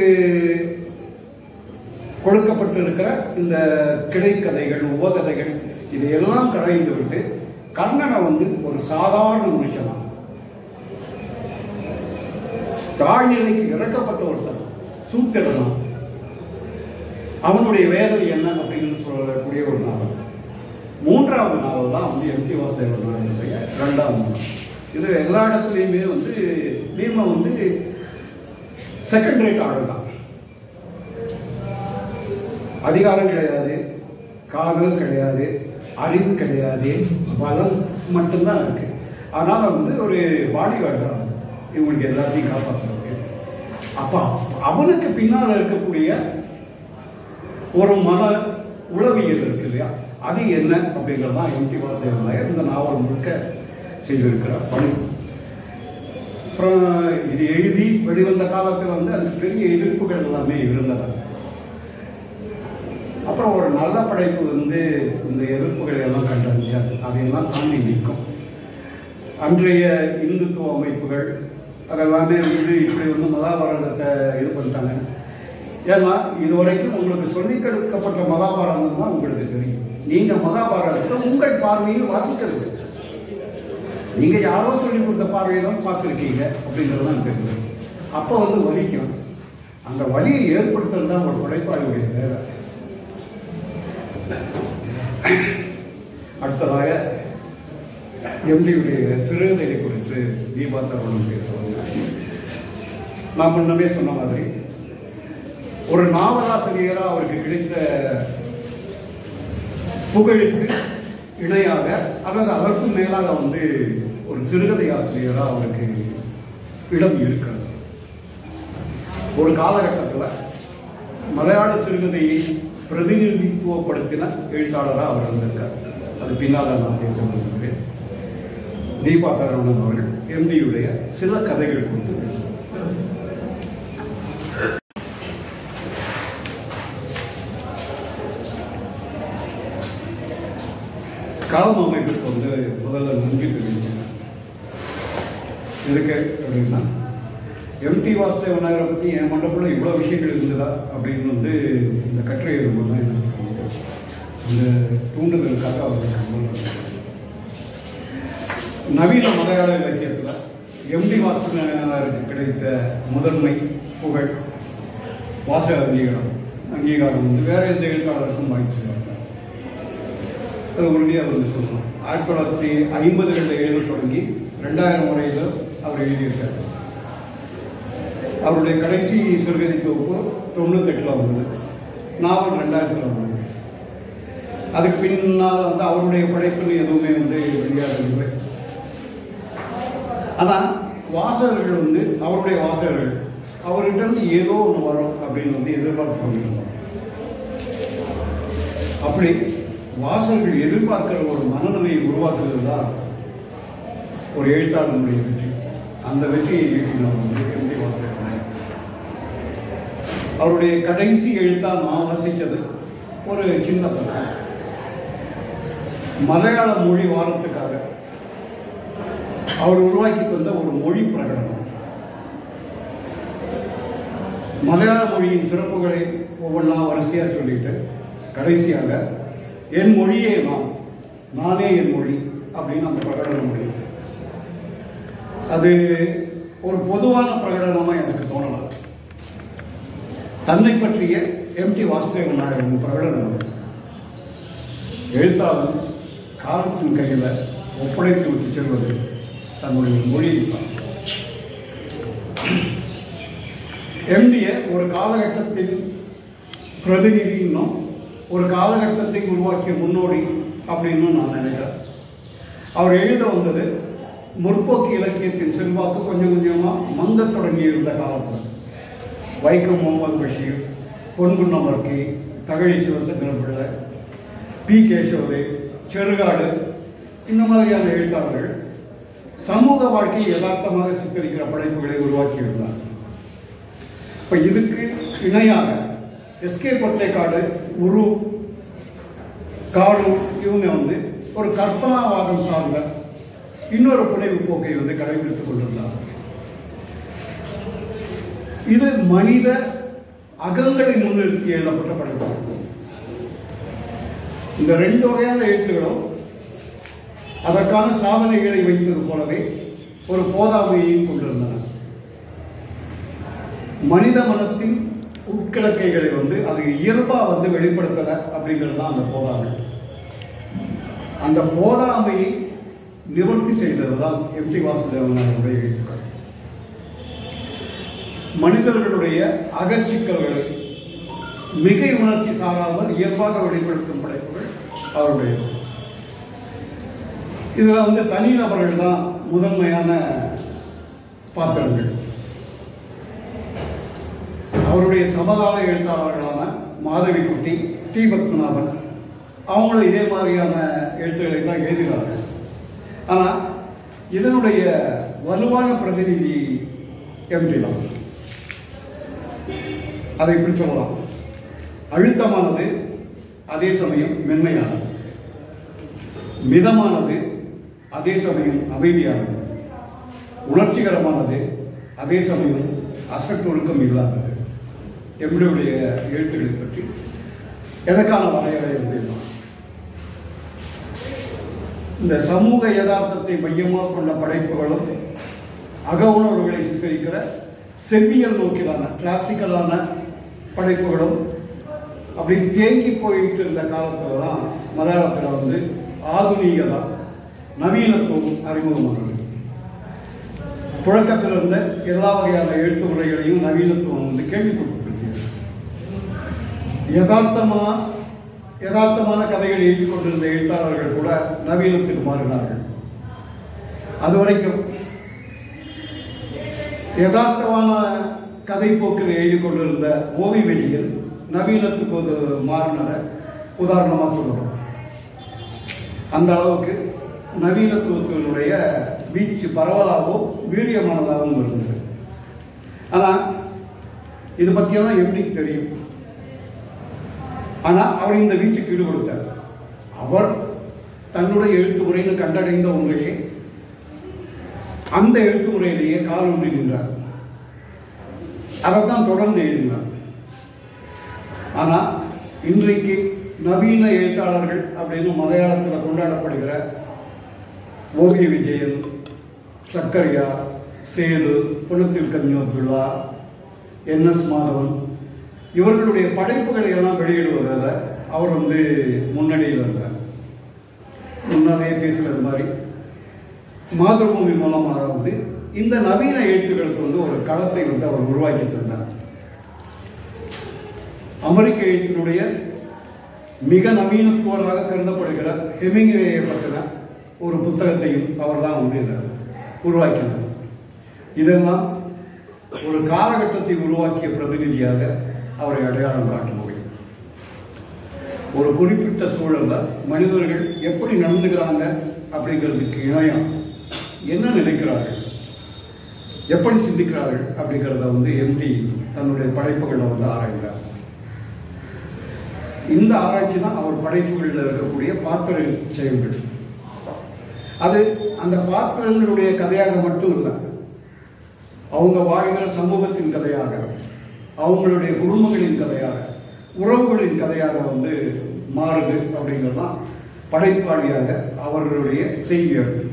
Speaker 1: கொடுக்கப்பட்டிருக்கிற இந்த கிடைக்கதைகள், உபகதைகள் இதையெல்லாம் களைந்து விட்டு கர்ணனை வந்து ஒரு சாதாரண மனுஷனா, தாழ்நிலைக்கு இறக்கப்பட்ட ஒருத்தன், சூத்திரனா, அவனுடைய வேதனை என்ன அப்படின்னு சொல்லக்கூடிய ஒரு நாவல். மூன்றாவது நாவல் தான் வந்து எம் டி வாசுதேவனுடைய இரண்டாவது நாவல். இது எல்லா இடத்துலையுமே வந்து பீமன் வந்து செகண்ட் ரேட் ஆர்டர் தான். அதிகாரம் கிடையாது, காதல் கிடையாது, அறிவு கிடையாது, பலம் மட்டும்தான் இருக்கு. அதனால வந்து ஒரு பாடிகார்டு தான் இவங்களுக்கு எல்லாத்தையும் காப்பாற்றுறதுக்கு. அப்ப அவனுக்கு பின்னால் இருக்கக்கூடிய ஒரு மன உளவியல் இருக்கு இல்லையா, அது என்ன அப்படிங்கிறதான் எம் டி வாசுதேவன் இந்த நாவல் முழுக்க செய்திருக்கிறார் பணி. அப்புறம் இது எழுதி வெளிவந்த காலத்தில் வந்து அதுக்கு பெரிய எதிர்ப்புகள் எல்லாமே இருந்தன. அப்புறம் ஒரு நல்ல படைப்பு வந்து இந்த எதிர்ப்புகளை எல்லாம் கண்டறிஞ்சார். அதையெல்லாம் தாண்டி நிற்கும். அன்றைய இந்துத்துவ அமைப்புகள் அதெல்லாமே வந்து இப்படி வந்து மகாபாரதத்தை இது பண்ணிட்டாங்க. ஏன்னா இதுவரைக்கும் உங்களுக்கு சொல்லிக் கொடுக்கப்பட்ட மகாபாரதம் தான் உங்களுக்கு தெரியும். நீங்க மகாபாரதத்தை உங்கள் பார்வையில் வாசிக்கிறது, நீங்க யாரோ சொல்லி கொடுத்த பார்வையிலும் பார்த்துருக்கீங்க அப்படிங்கிறதான் தெரியும். அப்போ வந்து வலிக்கும். அந்த வலியை ஏற்படுத்துறது தான் ஒரு படைப்பாளியுடைய வேலை. அடுத்ததாக எம்டியுடைய சிறுகதை குறித்து தீபா சரவணன் பேசுவாங்க. நான் முன்னமே சொன்ன மாதிரி ஒரு நாவலாசிரியராக அவருக்கு கிடைத்த புகழுக்கு இணையாக அல்லது அதற்கும் மேலாக வந்து ஒரு சிறுகதை ஆசிரியராக அவருக்கு இடம் இருக்கிறது. ஒரு காலகட்டத்தில் மலையாள சிறுகதையை பிரதிநிதித்துவப்படுத்தின எழுத்தாளராக அவர் இருந்திருக்கார். அது பின்னால் நான் பேச விரும்புகிறேன். தீபா சரவணன் அவர்கள் எம்டியுடைய சில கதைகள் குறித்து பேசுவார். களம் அமைப்புக்கு வந்து முதல்ல நன்றி தெரிவிக்கிறேன். எதுக்கு அப்படின்னா, எம்டி வாசுதேவனாரை பற்றி என் மண்டபத்தில் இவ்வளோ விஷயங்கள் இருந்ததா அப்படின்னு வந்து இந்த கட்டுரை எழுதும்போது தான் எனக்கு அந்த தூண்டுதலுக்காக அவருக்கு நவீன மலையாள இலக்கியத்தில் எம்டி வாசுதேவனாருக்கு கிடைத்த முதன்மை புகழ் வாசக அங்கீகாரம் வந்து வேற எந்த எழுத்தாளருக்கும் வாய்ப்பு. அது உறுதியாக வந்து சொல்லணும். 1950 எழுத தொடங்கி 2000 முறையில் அவர் எழுதியிருக்கார். அவருடைய கடைசி சிறுகதை தொகுப்பு 98 வந்தது. நாவல் 2000 வந்தது. அதுக்கு பின்னால் வந்து அவருடைய படைப்புன்னு எதுவுமே வந்து வெளியாகவில்லை. ஆனால் வாசகர்கள் வந்து அவருடைய வாசகர்கள் அவர்கிட்ட இருந்து ஏதோ ஒன்று வரும் அப்படின்னு வந்து எதிர்பார்த்து கொண்டிருந்தோம். அப்படி வாசகர்கள் எதிர்பார்க்கிற ஒரு மனநிலையை உருவாக்குறது தான் ஒரு எழுத்தாளனுடைய வெற்றி. அந்த வெற்றியை ஈட்டினவர் வந்து எம்டி வாசுதேவன். அவருடைய கடைசி எழுத்தா நான் வாசித்தது ஒரு சின்ன பக்கம். மலையாள மொழி வாரத்துக்காக அவர் உருவாக்கி தந்த ஒரு மொழி பிரகடனம். மலையாள மொழியின் சிறப்புகளை ஒவ்வொன்றா வரிசையா சொல்லிட்டு கடைசியாக என் மொழியே நானே என் மொழி அப்படின்னு அந்த பிரகடனம் முடியும். அது ஒரு பொதுவான பிரகடனமா எனக்கு தோணலாம். தன்னை பற்றிய எம்டி வாசுதேவன் நாயகன் பிரகடனம் எழுத்தாளர் காலத்தின் கையில் ஒப்படைத்து விட்டு செல்வது தன்னுடைய மொழியை தான். எம்டியை ஒரு காலகட்டத்தில் பிரதிநிதி இன்னும் ஒரு காலகட்டத்தை உருவாக்கிய முன்னோடி அப்படின்னு நான் நினைக்கிறேன். அவர் எழுத வந்தது முற்போக்கு இலக்கியத்தின் செல்வாக்கு கொஞ்சம் கொஞ்சமாக மங்க தொடங்கி இருந்த காலத்தில் வைக்கம் முகமது பஷீர், பொன்குன்னமர்கி, தகழி சிவசங்கரன் பிள்ளை, பி கேசவதேவ், செருகாடு, இந்த மாதிரியான எழுத்தாளர்கள் சமூக வாழ்க்கையை யதார்த்தமாக சித்தரிக்கிற படைப்புகளை உருவாக்கியிருந்தார். இப்போ இதுக்கு இணையாக எஸ்கே பொற்றைக்காடு, உரு, காடு இவங்க ஒரு கற்பனாவாதம் சார்ந்த இன்னொரு புனைவு போக்கை கடைபிடித்துக் கொண்டிருந்தார். இது மனித அகங்களை முன்னிறுத்தி எழுதப்பட்ட படைப்பு. இந்த ரெண்டு வகையான எழுத்துகளும் அதற்கான சாதனைகளை வைத்தது போலவே ஒரு போதாமையையும் கொண்டிருந்தன. மனித மனத்தின் உட்கிழக்கைகளை அது இயல்பா வெளிப்படுத்தல அப்படிங்கிறது தான் அந்த போதாமை. அந்த போதாமையை நிவர்த்தி செய்ததுதான் எம் டி வாசுதேவன் அவருடைய எழுத்துக்கள். மனிதர்களுடைய அகச்சிக்கல்களை மிகை உணர்ச்சி சாராமல் இயல்பாக வெளிப்படுத்தும் படைப்புகள் அவருடைய. இதுல தனிநபர்கள் தான் முதன்மையான பாத்திரங்கள். அவருடைய சமகால எழுத்தாளர்களான மாதவி குட்டி, டி பத்மநாபன் அவங்களும் இதே மாதிரியான எழுத்துக்களை தான் எழுதினார்கள். ஆனால் இதனுடைய வலுவான பிரதிநிதி எம்டி தான். அதை இப்படி சொல்லலாம், அழுத்தமானது அதே சமயம் மென்மையானது, மிதமானது அதே சமயம் அமைதியானது, உணர்ச்சிகரமானது அதே சமயம் அசட்டொழுக்கம் இல்லாதது. எம்டியுடைய எழுத்துக்களை பற்றி எனக்கான வரையறை அப்படின்னா, இந்த சமூக யதார்த்தத்தை மையமாக கொண்ட படைப்புகளும் அக உணர்வுகளை சித்தரிக்கிற செவ்வியல் நோக்கிலான கிளாசிக்கலான படைப்புகளும் அப்படி தேங்கி போயிட்டு இருந்த காலத்துல தான் மலையாளத்தில் ஆதுநீகதா, நவீனத்துவம் அறிமுகமானது. புழக்கத்தில் இருந்த எல்லா வகையான எழுத்து முறைகளையும் நவீனத்துவம் கேள்விப்பட்டிருக்கிறது. யதார்த்தமான கதைகள் எழுதி கொண்டிருந்த எழுத்தாளர்கள் கூட நவீனத்துக்கு மாறினார்கள். அதுவரைக்கும் யதார்த்தமான கதை போக்கில் எழுதி கொண்டிருந்த ஓவி வெளியில் நவீனத்துக்கு ஒரு மாறினரை உதாரணமாக சொல்லுறோம். அந்த அளவுக்கு நவீனத்துவத்தினுடைய வீச்சு பரவலாகவும் வீரியமானதாகவும் இருந்தது. ஆனால் இது பற்றியெல்லாம் எப்படிக்கு தெரியும். ஆனால் அவர் இந்த வீச்சுக்கு ஈடுபடுத்தார். அவர் தன்னுடைய எழுத்து முறைன்னு கண்டடைந்த ஒன்றையே அந்த எழுத்து முறையிலேயே கால் ஊன்றி நின்றார். அதைத்தான் தொடர்ந்து எழுதினார். ஆனால் இன்றைக்கு நவீன எழுத்தாளர்கள் அப்படின்னு மலையாளத்தில் கொண்டாடப்படுகிற ஓவிய விஜயன், சக்கரியா, சேது, புனத்தில் கன்னியத்துல்லா, என்எஸ் மாதவன் இவர்களுடைய படைப்புகளை எல்லாம் வெளியிடுவதில் அவர் முன்னணியில் இருந்தார். முன்னாலே பேசுகிறது மாதிரி மாதபூமி மூலமாக இந்த நவீன எழுத்துக்களுக்கு ஒரு களத்தை அவர் உருவாக்கி தந்தார். அமெரிக்க எழுத்தினுடைய மிக நவீனத்துவராக கருதப்படுகிற ஹெமிங்வேயை பற்றின ஒரு புத்தகத்தையும் அவர் தான் உருவாக்கினார். இதெல்லாம் ஒரு காலகட்டத்தை உருவாக்கிய பிரதிநிதியாக அவரை அடையாளம் காட்ட முடியும். ஒரு குறிப்பிட்ட சூழல்ல மனிதர்கள் எப்படி நடந்துக்கிறாங்க அப்படிங்கிறதுக்கு இணையம் என்ன நினைக்கிறார்கள், எப்படி சிந்திக்கிறார்கள் அப்படிங்கிறத எம்டி தன்னுடைய படைப்புகளை ஆராய்ந்தார். இந்த ஆராய்ச்சி தான் அவர் படைப்புகளில் இருக்கக்கூடிய பாத்திர செயல்கள். அது அந்த பாத்திரங்களுடைய கதையாக மட்டும் இல்லை, அவங்க வாழ்கிற சமூகத்தின் கதையாக, அவங்களுடைய குடும்பங்களின் கதையாக, உறவுகளின் கதையாக மாறுது அப்படிங்கிறதான் படைப்பாளியாக அவர்களுடைய செய்தியாளர்.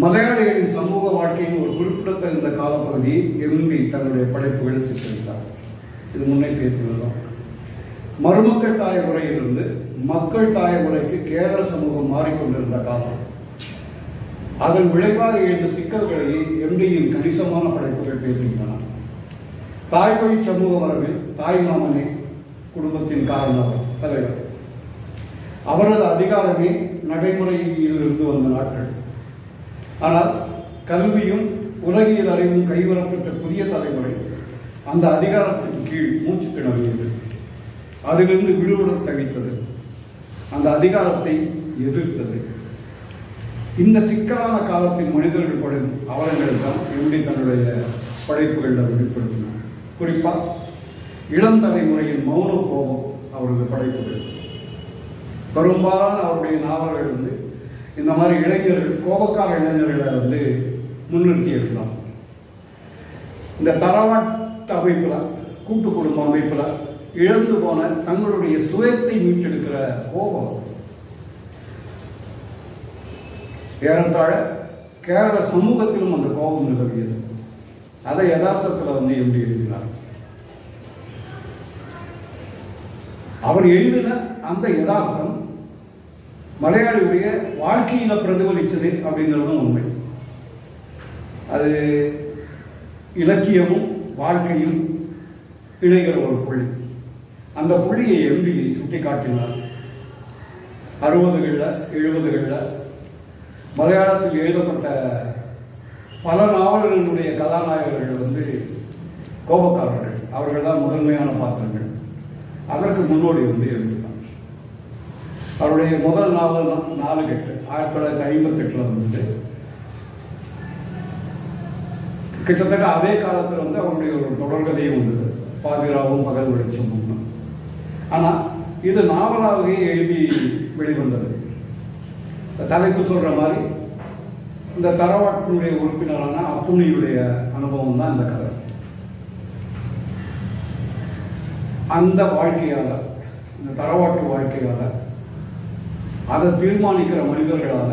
Speaker 1: மலையாளிகளின் சமூக வாழ்க்கையின் ஒரு குறிப்பிடத்தகுந்த காலப்பகுதியை எம்டி தன்னுடைய படைப்புகளை சித்தரித்தார். இது முன்னே பேசினதுதான். மருமக்கள் தாய முறையிலிருந்து மக்கள் தாய முறைக்கு கேரள சமூகம் மாறிக்கொண்டிருந்த காலம். அதன் விளைவாக எழுந்த சிக்கல்களை எம்டியின் கணிசமான படைப்புகள் பேசுகின்றன. தாய்மொழி சமூக வரவில் தாய்மாமனே குடும்பத்தின் காரணம் தலைவர். அவரது அதிகாரமே நடைமுறையில் இருந்து வந்த நாட்கள். ஆனால் கல்வியும் உலகியல் அறிவும் கைவரப்பெற்ற புதிய தலைமுறை அந்த அதிகாரத்தின் கீழ் மூச்சு திணறியது. அதிலிருந்து விடுபட தவித்தது. அந்த அதிகாரத்தை எதிர்த்தது. இந்த சிக்கலான காலத்தில் மனிதர்கள் படும் அவலங்கள் தான் எப்படி தன்னுடைய படைப்புகளில் வெளிப்படுத்தினார். குறிப்பாக இளம் தலைமுறையின் மௌன கோபம் அவரது படைப்புகள். பெரும்பாலான அவருடைய நாவல்கள் வந்து இந்த மாதிரி இளைஞர்கள், கோபக்கார இளைஞர்களை முன்னிறுத்தி இருந்தான். இந்த தரவாட்டு அமைப்புல, கூட்டு குடும்ப அமைப்புல இழந்து போன தங்களுடைய சுயத்தை மீட்டெடுக்கிற கோபம் ஏறத்தாழ கேரள சமூகத்திலும் அந்த கோபம் நிலவியது. அதை யதார்த்தத்தில் எப்படி எழுதினார். அவர் எழுதின அந்த யதார்த்தம் மலையாளியுடைய வாழ்க்கையில பிரதிபலிச்சது அப்படிங்கிறதும் உண்மை. அது இலக்கியமும் வாழ்க்கையும் இணைகிற ஒரு புள்ளி. அந்த புள்ளியை எப்படி சுட்டி காட்டினார். 60களில் 70களில் மலையாளத்தில் எழுதப்பட்ட பல நாவல்களுடைய கதாநாயகர்கள் கோபக்காரர்கள். அவர்கள் தான் முதன்மையான பாத்திரங்கள். அதற்கு முன்னோடி எழுதினார். அவருடைய முதல் நாவல் தான் 4 1958 கிட்டத்தட்ட அதே காலத்தில் அவருடைய ஒரு தொடர்கதையும் வந்தது, பாதிராவும் பகல் வெளிச்சமும். ஆனால் இது நாவலாகவே எழுதி வெளிவந்தது. தலைப்பு சொல்ற மாதிரி இந்த தரவாட்டினுடைய உறுப்பினரான அப்புண்ணியுடைய அனுபவம் தான் இந்த கதை. அந்த வாழ்க்கையால, இந்த தரவாட்டு வாழ்க்கையால, அதை தீர்மானிக்கிற மனிதர்களால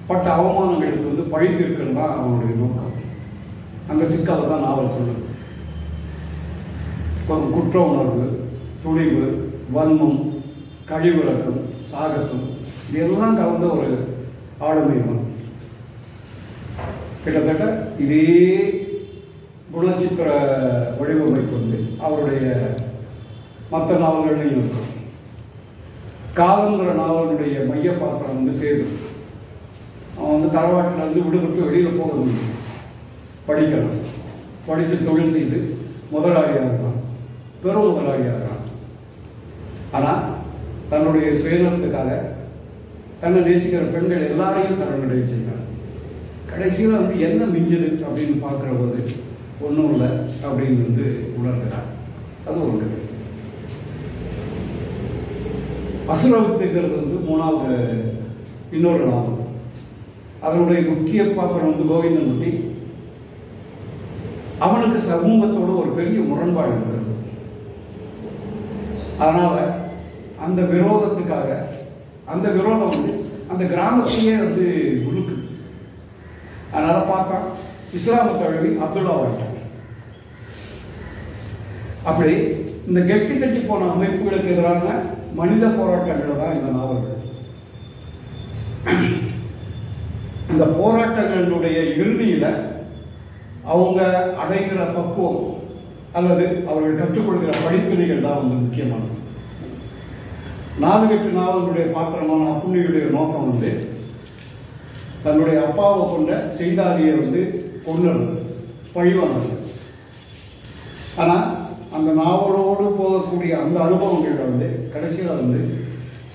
Speaker 1: பட்ட அவமானங்களுக்கு பழி தீர்க்கணும் தான் அவனுடைய நோக்கம். அந்த சிக்கலை தான் நாவல் சொல்லுது. குற்ற உணர்வு, துணிவு, வன்மம், கழிவிறக்கம், சாகசம் இதெல்லாம் கலந்த ஒரு ஆளுமை. கிட்டத்தட்ட இதே குணச்சித்திர வடிவமைப்பு அவருடைய மற்ற நாவல்களையும் இருக்கும். காலங்கிற நாவலுடைய மைய பாத்திரம் சேது. அவன் தரவாட்டில் விடுபட்டு வெளியில் போக முடியும், படிக்கலாம், படித்து தொழில் செய்து முதலாளியாக இருக்கான், பெரும் முதலாளியாக இருக்கான். ஆனால் தன்னுடைய சுயநலத்துக்காக தன்னை நேசிக்கிற பெண்கள் எல்லாரையும் சரணடைய செய்கிறார். கடைசியில் என்ன மிஞ்சுது அப்படின்னு பார்க்குற போது ஒன்றும் இல்லை அப்படின்னு உணர்கிறார். அது ஒன்று. அசுரவித்துங்கிறது 3வது இன்னொரு நாவல். அதனுடைய முக்கிய பாத்திரம் கோவிந்தன்குட்டி. அவனுக்கு சமூகத்தோடு ஒரு பெரிய முரண்பாடு இருக்கிறது. அதனால அந்த விரோதத்துக்காக, அந்த விரோதம் அந்த கிராமத்தையே உழுக்கு. அதனால பார்த்தா இஸ்லாம தழுவி அப்துல்லா வாழ்க்கை. அப்படி இந்த கெட்டி தட்டி போன அமைப்புகளுக்கு எதிரான மனித போராட்டங்கள் தான் இந்த நாவல்கள். இந்த போராட்டங்களுடைய இறுதியில அவங்க அடைகிற பக்குவம் அல்லது அவர்கள் கற்றுக்கொள்கிற படிப்பினைகள் தான் முக்கியமானது. 4 நாவலுடைய பாத்திரமான அப்புண்ணியுடைய நோக்கம் தன்னுடைய அப்பாவை கொண்ட செய்தாதியை கொண்டது, பழிவானது. ஆனால் அந்த நாவலோடு போகக்கூடிய அந்த அனுபவங்கள் கடைசியில்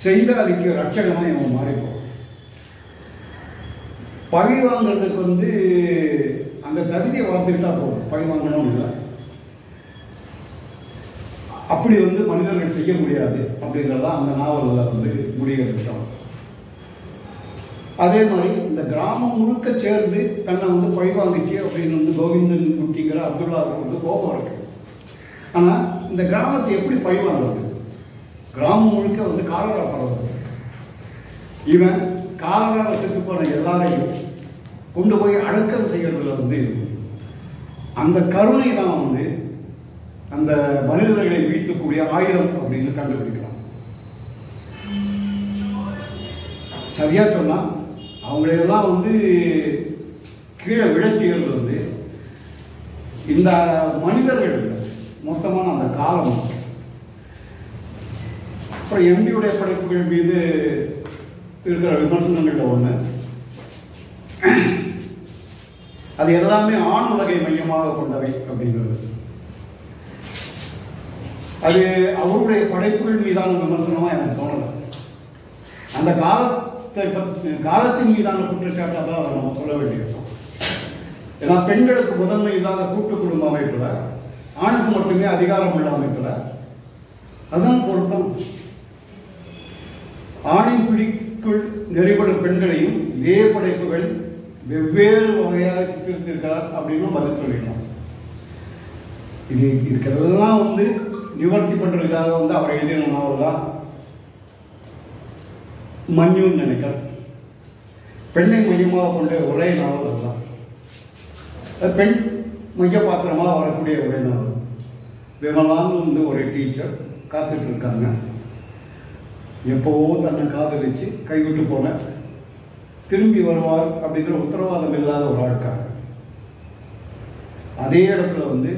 Speaker 1: செய்தாதிக்கு ரட்சகமாக இவன் மாறிப்போம். பழி வாங்கிறதுக்கு அந்த தகுதியை வளர்த்துக்கிட்டா போதும், பழி வாங்கணும் இல்லை. அப்படி மனிதர்கள் செய்ய முடியாது அப்படிங்கிறதா அந்த நாவலில் முடிகிற. அதே மாதிரி இந்த கிராமம் முழுக்க சேர்ந்து தன்னை பழி வாங்கிச்சு அப்படின்னு கோவிந்தன் குட்டிங்கிற அப்துல்லாவுக்கு கோபம் இருக்கு. ஆனால் இந்த கிராமத்தை எப்படி பழி வாங்குறது? கிராமம் முழுக்க காலரா பரவுது. இவன் காலரால செத்து போன எல்லாரையும் கொண்டு போய் அடக்கம் செய்யறதுல அந்த கருணை தான் அந்த மனிதர்களை வீழ்த்தக்கூடிய ஆயுதம் அப்படின்னு கண்டுபிடிக்கலாம். சரியா சொன்னா அவங்களையெல்லாம் வந்து கீழே விழச்சிகிறது வந்து இந்த மனிதர்கள் மொத்தமான அந்த காலம். அப்புறம் எம்டியுடைய படைப்புகள் மீது இருக்கிற விமர்சனங்கள்ல ஒண்ணு, அது எல்லாமே ஆண் உலகை மையமாக கொண்டவை அப்படிங்கிறது. அது அவருடைய படைப்புகள் மீதான விமர்சனமா எனக்கு தோணலை. அந்த காலத்தின் மீதான குற்றச்சாட்டை தான் நம்ம சொல்ல வேண்டியிருக்கோம். ஏன்னா பெண்களுக்கு முதன்மை இல்லாத கூட்டு குடும்ப அமைப்புல, ஆணுக்கு மட்டுமே அதிகாரம் உள்ள அமைப்புல, அதுதான் பொருத்தம். ஆணின் பிடிக்குள் நெறிபடும் பெண்களையும் இதே படைப்புகள் வெவ்வேறு வகையாக சித்தரித்திருக்கிறார் அப்படின்னு பதில் சொல்லிடலாம். இதுக்கெல்லாம் வந்து நிவர்த்தி பண்றதுக்காக வந்து அவர் எழுதின நாவல் தான் மஞ்சுன்னு நினைக்கிறேன். பெண்ணை மையமாக கொண்ட ஒரே நாவல் தான். பெண் மைய பாத்திரமாக வரக்கூடிய ஒரே நாவல். விமலான்னு வந்து ஒரு டீச்சர் காத்துட்டு இருக்காங்க. எப்போவோ தன்னை காதலிச்சு கைவிட்டு போன, திரும்பி வருவார் அப்படிங்கிற உத்தரவாதம் இல்லாத ஒரு ஆளுக்காக அதே இடத்துல வந்து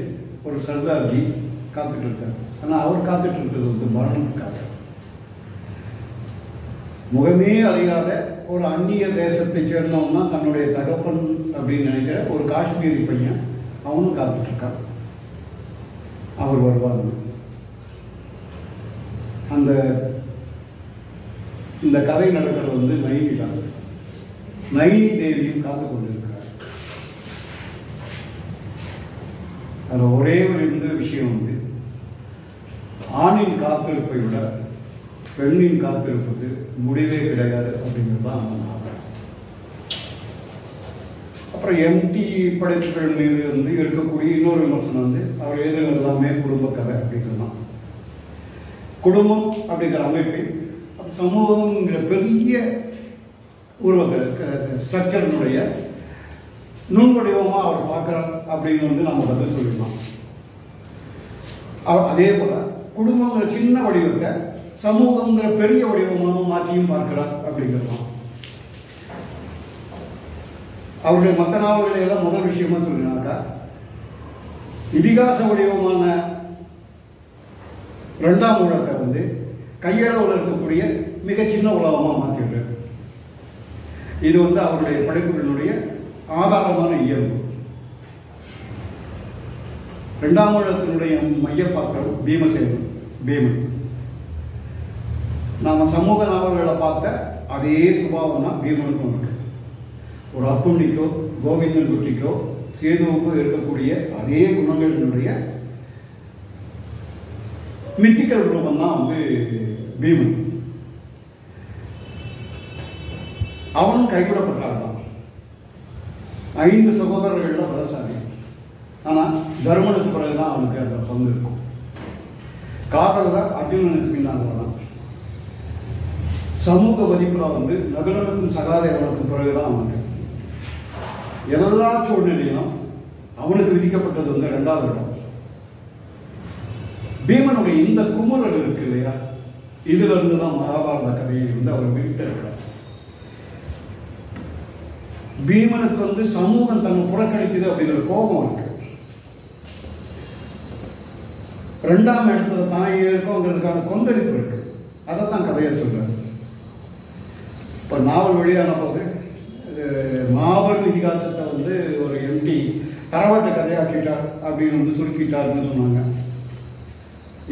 Speaker 1: ஒரு சர்தார்ஜி காத்துட்டு இருக்காரு. ஆனால் அவர் காத்துட்டு இருக்கிறது வந்து மரணத்துக்காக. முகமே அறியாத ஒரு அந்நிய தேசத்தை சேர்ந்தவன் தான் தன்னுடைய தகப்பன் அப்படின்னு நினைக்கிற ஒரு காஷ்மீரி பையன், அவனும் காத்துட்டு இருக்கான். அவர் வருவாங்க. அந்த இந்த கதை நடக்கிறது வந்து நைனி தான். நைனி தேவியும் காத்து கொண்டிருக்கிறார். அதுல ஒரே ஒரு இந்த விஷயம் வந்து, ஆணின் காத்திருப்பை விட பெண்ணின் காத்திருப்பது முடிவே கிடையாது அப்படிங்கிறது தான். அப்புறம் எம்டி படைப்புகள் மீது வந்து இருக்கக்கூடிய இன்னொரு விமர்சனம் வந்து, அவர் எழுதுனது எல்லாமே குடும்ப கதை அப்படிங்கிறதான். குடும்பம் அப்படிங்கிற அமைப்பை சமூகங்கிற பெரிய உருவத்தை ஸ்ட்ரக்சர்னுடைய நுண்வடிவமாக அவர் பார்க்கிறார் அப்படின்னு வந்து நம்ம பதில் சொல்லிடலாம். அதே போல குடும்பங்கிற சின்ன வடிவத்தை சமூகங்கிற பெரிய வடிவமாக மாற்றியும் பார்க்கிறார் அப்படிங்கிறதான். அவருடைய மற்ற நாவல்களை எல்லாம் முதல் விஷயமா சொல்லினாக்கா, இதிகாச வடிவமான இரண்டாம் உலகத்தை வந்து கையளவில் இருக்கக்கூடிய மிக சின்ன உலகமாக மாற்றிடுறார். இது வந்து அவருடைய படைப்புகளுடைய ஆதாரமான இயல்பு. இரண்டாம் உலகத்தினுடைய மைய பாத்திரம் பீமன். நாம சமூக நாவல்களை பார்த்த அதே சுபாவம் தான் பீமனுக்கும் இருக்கு. ஒரு அப்புண்ணிக்கோ கோவிந்தன் குட்டிக்கோ சேதுவுக்கோ இருக்கக்கூடிய அதே குணங்களினுடைய மித்திக்கல் ரூபம் தான் வந்து பீமன். அவனும் கைவிடப்பட்டான். 5 சகோதரர்கள்ல பலசாலி. ஆனா தர்மனுக்கு பிறகுதான் அவனுக்கு அந்த பங்கு இருக்கும். காரணம் தான் அர்ஜுனனுக்கு பின்னால் வரலாம். சமூக மதிப்புல வந்து நகுலனுக்கும் சகாதேவனுக்கும் பிறகுதான் அவனுக்கு. எல்லா சூழ்நிலையிலும் அவனுக்கு விதிக்கப்பட்டது வந்து 2வது இடம். பீமனுடைய இந்த குமுறல் இருக்கு இல்லையா, இதுல இருந்துதான் மகாபாரத கதையை வந்து அவர் மீட்டிருக்கிறார். பீமனுக்கு வந்து சமூகம் தன்னை புறக்கணிக்குது அப்படிங்கிற கோபம் இருக்கு. 2ஆம் இடத்துல தான் இருக்குங்கிறதுக்கான கொந்தளிப்பு இருக்கு. அதைத்தான் கதையை சொல்றாரு. இப்ப நாவல் வெளியான போது மாபெரும் இதிகாசத்தை வந்து ஒரு எம்டி தரவாட்ட கதையாக்கிட்டார் அப்படின்னு வந்து சுருக்கிட்டாருன்னு சொன்னாங்க.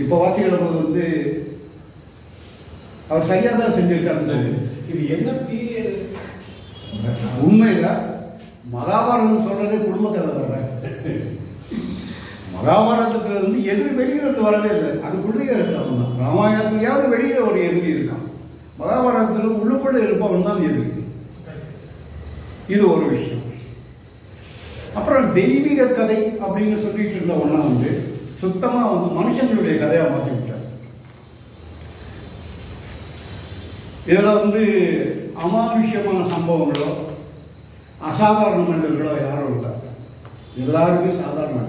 Speaker 1: இப்ப வாசிக்கிற போது வந்து அவர் சரியா தான் செஞ்சிருக்காரு.
Speaker 3: இது என்ன பீரியட்?
Speaker 1: உண்மையில மகாபாரதம் சொல்றதே குடும்ப கதை தான். மகாபாரதத்துல இருந்து எதிரி வெளியிலிருந்து வரவே இல்லை, அதுக்குள்ளேயே இருக்கான். ராமாயணத்துலயாவது வெளியில ஒரு எதிரி இருக்கான், மகாபாரதத்துல உள்ளுக்குள்ள இருப்பவன் தான் எதிரி. இது ஒரு விஷயம். அப்புறம் தெய்வீக கதை அப்படின்னு சொல்லிட்டு இருந்த ஒன்னா வந்து சுத்தமா வந்து மனுஷங்களுடைய கதையா மாற்றி விட்டார். இதுல வந்து அமானுஷ்யமான சம்பவங்களோ அசாதாரண மனிதர்களோ யாரும் இல்லை, எல்லாருமே சாதாரண.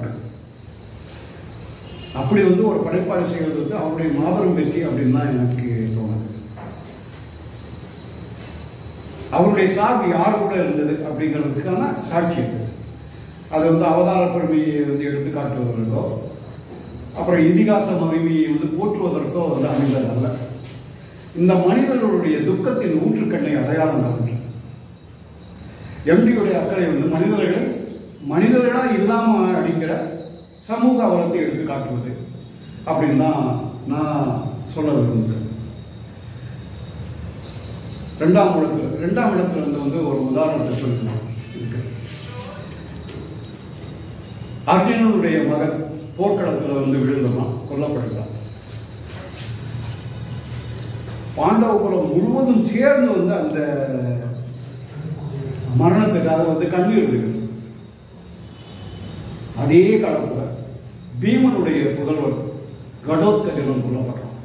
Speaker 1: அப்படி வந்து ஒரு படைப்பாளி செய்வது வந்து அவருடைய மாபெரும் வெற்றி அப்படின்னு தான் எனக்கு தோணுது. அவருடைய சார்பு யார் கூட இருந்தது அப்படிங்கிறதுக்கான சாட்சி இருக்குது. அது வந்து அவதார பெருமையை வந்து எடுத்து காட்டுவதற்கோ அப்புறம் இதிகாச மகிமையை வந்து போற்றுவதற்கோ வந்து அமைந்ததல்ல. இந்த மனிதர்களுடைய துக்கத்தின் ஊற்றுக்கண்ணை அடையாளம் காண்பிக்கும். எம்டியுடைய அக்கறை வந்து மனிதர்களா இல்லாம அடிக்கிற சமூக அவலத்தை எடுத்து காட்டுவது அப்படின்னு தான் நான் சொல்ல விரும்புகிறேன். ரெண்டாம் இடத்துல இருந்து வந்து ஒரு உதாரணத்தை சொல்லணும். அர்ஜுனனுடைய மகன் போர்க்களத்தில் வந்து விழுந்தான், கொல்லப்படுகிறான். பாண்டவ குலம் முழுவதும் சேர்ந்து வந்து அந்த மரணத்துக்காக வந்து கண்ணீர் விடுகிறது. அதே காலத்துல பீமனுடைய புதல்வர் கடோத்கஜன் கொல்லப்படுறான்.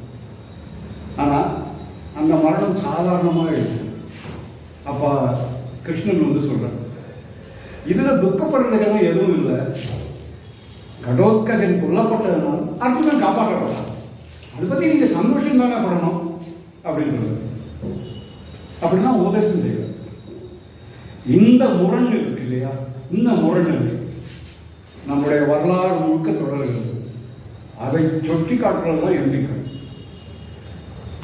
Speaker 1: ஆனா அந்த மரணம் சாதாரணமாக இருக்கு. அப்ப கிருஷ்ணன் வந்து சொல்றார், இதுல துக்கப்படுறதுக்கெல்லாம் எதுவும் இல்லை. கடோத்கஜன் கொல்லப்பட்டதுனால அர்ஜுனன் காப்பாற்றப்பட்டான். அதை பத்தி நீங்க சந்தோஷம் தானே படணும் அப்படின்னு சொல்றாரு. அப்படின்னா உபதேசம் செய்வார். இந்த முரண் இருக்கு இல்லையா, இந்த முரண் நம்முடைய வரலாறு முழுக்க தொடர்கிறது. அதை சுட்டி காட்டுறதுதான் எம்பிக்கை.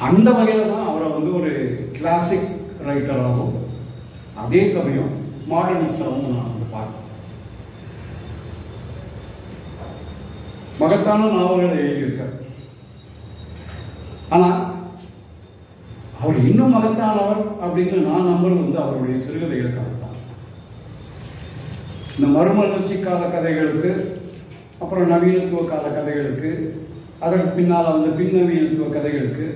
Speaker 1: அந்த வகையில தான் அவரை வந்து ஒரு கிளாசிக் ரைட்டராகவும் அதே சமயம் மாடர்னிஸ்டாகவும் நான் வந்து பார்க்கிறேன். மகத்தான நாவல்களை எழுதியிருக்கார். ஆனா அவர் இன்னும் மகத்தானவர் அப்படின்னு நான் நம்புறது வந்து அவருடைய சிறுகதைகளுக்காகத்தான். இந்த மறுமலர்ச்சி கால கதைகளுக்கு, அப்புறம் நவீனத்துவ கால கதைகளுக்கு, அதற்கு பின்னால் வந்து பின்னவீனத்துவ கதைகளுக்கு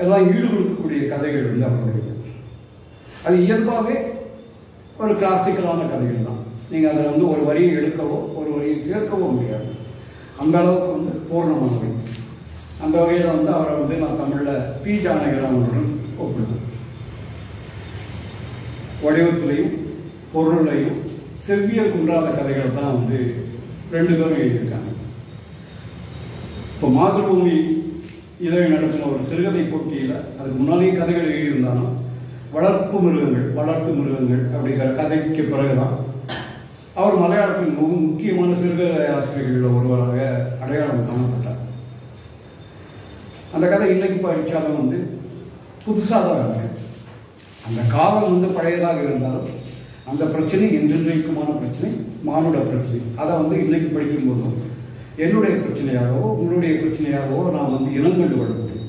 Speaker 1: எல்லாம் ஈடுபடுத்தக்கூடிய கதைகள் வந்து அவருடைய அது இயல்பாகவே ஒரு கிளாசிக்கலான கதைகள் தான். நீங்கள் அதில் வந்து ஒரு வரியை எடுக்கவோ ஒரு வரியை சேர்க்கவோ முடியாது. அந்த அளவுக்கு வந்து பூர்ணமானவை. அந்த வகையில் வந்து அவரை வந்து நான் தமிழில் பி ஜானகிராமனுடன் ஒப்பிடுவேன். வடிவத்திலையும் பொருளையும் செவ்வியல் குன்றாத கதைகள் தான் வந்து ரெண்டு பேரும் எழுதியிருக்காங்க. இப்போ மாதృభూமி இதை நடத்தின ஒரு சிறுகதை போட்டியில் அதுக்கு முன்னாலேயே கதைகள் எழுதியிருந்தாலும் வளர்த்து மிருகங்கள் அப்படிங்கிற கதைக்கு பிறகுதான் அவர் மலையாளத்தின் மிக முக்கியமான சிறுகதை ஆசிரியர்களில் ஒருவராக அடையாளம் காணப்பட்டார். அந்த கதை இன்னைக்கு படித்தாலும் வந்து புதுசாக தான் இருக்கு. அந்த காலம் வந்து பழையதாக இருந்தாலும் அந்த பிரச்சனை என்றென்றைக்குமான பிரச்சனை, மானுட பிரச்சனை. அதை வந்து இன்னைக்கு படிக்கும்போதும் என்னுடைய பிரச்சனையாகவோ உங்களுடைய பிரச்சனையாகவோ நாம் வந்து இனங்கண்டு கொள்ள முடியும்.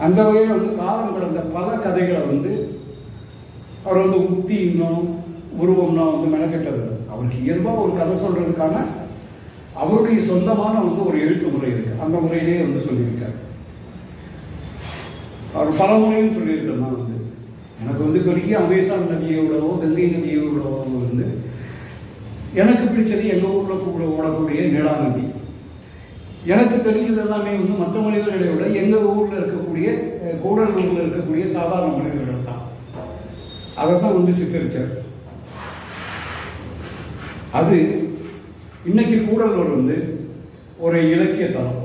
Speaker 1: அந்த வகையில் வந்து காலம் கடந்த பல கதைகளை வந்து அவர் வந்து உத்தி இன்னும் உருவம்னா வந்து மெனக்கெட்டது. அவருக்கு இயல்பாக ஒரு கதை சொல்றதுக்கான அவருடைய சொந்தமான வந்து ஒரு எழுத்து முறை இருக்கு. அந்த முறையிலே வந்து சொல்லியிருக்காரு. அவர் பல முறையும் சொல்லியிருக்காரு. நான் வந்து எனக்கு வந்து பெரிய அமேசான் நதியோடவோ கங்கை நதியோடவோ வந்து எனக்கு பிடிச்சது எங்கள் ஊரில் கூட ஓடக்கூடிய நீலா நதி. எனக்கு தெரிஞ்சது எல்லாமே வந்து மற்ற மனிதர்களை விட எங்கள் ஊரில் இருக்கக்கூடிய கூடலூரில் இருக்கக்கூடிய சாதாரண மனிதர்கள் தான். அதை தான் வந்து சித்தரிச்சார். அது இன்னைக்கு கூடலூர் வந்து ஒரு இலக்கிய தளம்.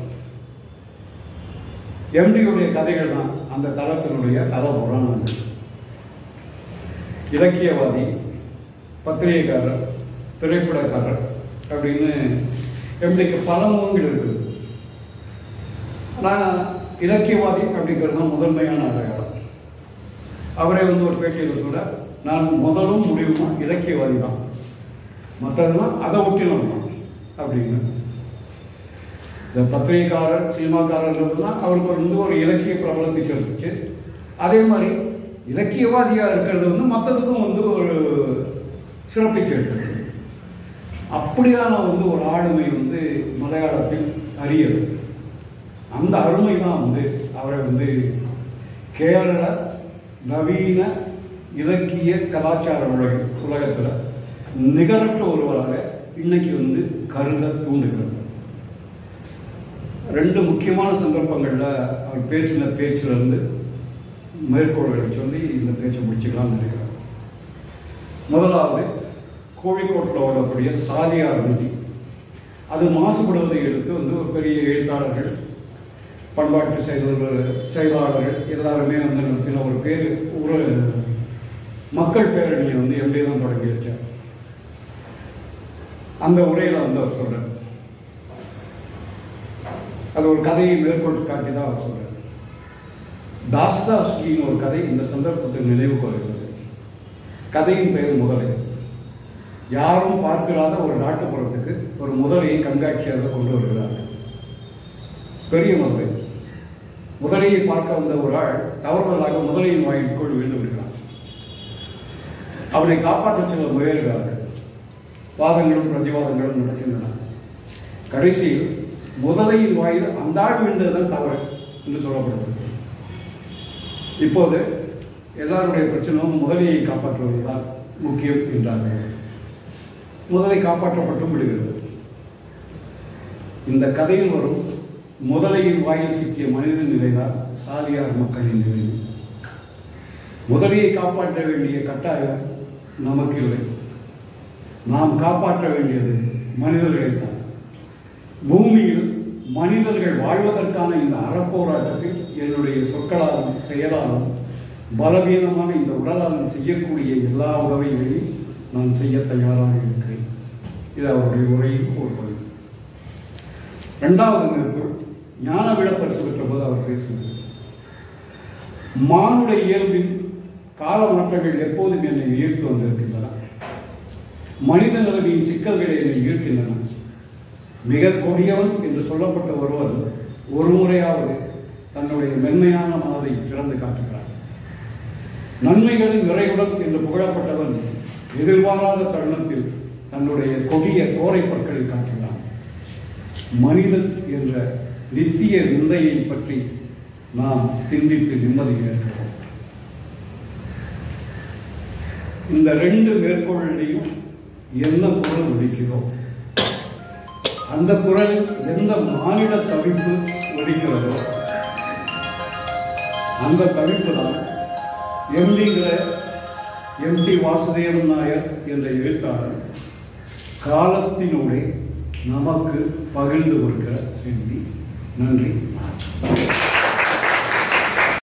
Speaker 1: எம்டியுடைய கதைகள் தான் அந்த தளத்தினுடைய தலபுறம். இலக்கியவாதி, பத்திரிகைக்காரர், திரைப்படக்காரர் அப்படின்னு எம்டிக்கு பல முகங்கள் இருக்குது. ஆனால் இலக்கியவாதி அப்படிங்கிறது தான் முதன்மையான அடையாளம். அவரே வந்து ஒரு பேட்டியில் சொல்ல, நான் முதலும் முடிவுமா இலக்கியவாதி தான், மற்றதுலாம் அதை ஒட்டினோம் அப்படின்னு. இந்த பத்திரிகைக்காரர், சினிமாக்காரர்ன்றதுலாம் அவருக்கு வந்து ஒரு இலக்கிய பிரபலத்தை சேர்த்துச்சு. அதே மாதிரி இலக்கியவாதியாக இருக்கிறது வந்து மற்றதுக்கும் வந்து ஒரு சிறப்பை சேர்த்தது. அப்படியான வந்து ஒரு ஆளுமை வந்து மலையாளத்தில் அரியது. அந்த அருமை தான் வந்து அவரை வந்து கேரள நவீன இலக்கிய கலாச்சார உலகத்தில் நிகரற்ற ஒருவராக இன்னைக்கு வந்து கருத தூண்டுகிறது. ரெண்டு முக்கியமான சந்தர்ப்பங்களில் அவர் பேசின பேச்சிலிருந்து மேற்கோள்களை சொல்லி இந்த பேச்சை முடிச்சுக்கலாம்னு நினைக்கிறேன். முதலாவது, கோழிக்கோட்டில் ஓடக்கூடிய சாலியார் நதி அது மாசுபடுவதை எடுத்து வந்து ஒரு பெரிய எழுத்தாளர்கள் பண்பாட்டு செயலாளர்கள் எல்லாருமே அந்த நேரத்தில் ஒரு மக்கள் பேரணியை எப்படி தான் தொடங்கி வச்சார். அந்த உரையில அவர் சொல்றார், அது ஒரு கதையை மேற்கொள் காட்டி தான் அவர் சொல்றார். தாஸ்தாவ்ஸ்கியின் ஒரு கதை இந்த சந்தர்ப்பத்தில் நினைவு கொள்கிறது. கதையின் பெயர் முதலை. யாரும் பார்க்கிறாத ஒரு நாட்டுப்புறத்துக்கு ஒரு முதலையை கண்காட்சியாக கொண்டு வருகிறார்கள். பெரிய முதலை. முதலையை பார்க்க வந்த ஒரு ஆள் தவறுதலாக முதலையின் வாயிற்குள் விழுந்து விடுகிறான். அவனை காப்பாற்ற சில முயல்கிறார்கள். வாதங்களும் பிரதிவாதங்களும் நடக்கின்றன. கடைசியில் முதலையின் வாயில் அந்த ஆள் விழுந்ததுதான் தவறு என்று சொல்லப்படுகிறது. இப்போது எல்லாருடைய பிரச்சனையும் முதலையை காப்பாற்றுவதுதான் முக்கியம் என்றார்கள். முதலை காப்பாற்றப்பட்டும் விடுகிறது. இந்த கதையில் வரும் முதலையின் வாயில் சிக்கிய மனித நிலைதான் சாதியார் மக்களின் நிலை. முதலையை காப்பாற்ற வேண்டிய கட்டாயம் நமக்கு இல்லை. நாம் காப்பாற்ற வேண்டியது மனிதர்களைத்தான். பூமியில் மனிதர்கள் வாழ்வதற்கான இந்த அறப்போராட்டத்தில் என்னுடைய சொற்களாலும் செயலாலும் பலவீனமான இந்த உடலாலும் செய்யக்கூடிய எல்லா உதவிகளையும் நான் செய்ய தயாராக இருக்கிறேன். இது அவருடைய உரையில் ஒரு பகுதி. இரண்டாவது மேற்கோள் ஞான விளப்பரிசு பெற்ற போது அவர் பேசுகிறார். மானுட இயல்பின் கால மாற்றங்கள் எப்போதும் என்னை ஈர்த்து வந்திருக்கின்றன. மனித நிலைமையின் சிக்கல்களை என்னை ஈர்க்கின்றன. மிக கொடியவன் என்று சொல்லப்பட்ட ஒருவர் ஒரு முறையாவது தன்னுடைய மென்மையான மனதை திறந்து காட்டுகிறார். நன்மைகளின் நிறைவுடன் என்று புகழப்பட்டவன் எதிர்பாராத தருணத்தில் தன்னுடைய கொடிய கோரை பற்களை காட்டுகிறான். மனிதன் என்ற நித்திய விந்தையை பற்றி நாம் சிந்தித்து நிம்மதி ஏற்கிறோம். இந்த ரெண்டு மேற்கோளையும் என்ன குரல் ஒலிக்கிறோம், அந்த குரலில் எந்த மானிட தவிப்பு ஒலிக்கிறதோ அந்த தவிப்பு தான் எம்.டி. வாசுதேவன் நாயர் என்ற எழுத்தாளர் காலத்தினூடே நமக்கு பகிர்ந்து கொடுக்கிற செய்தி. நன்றி.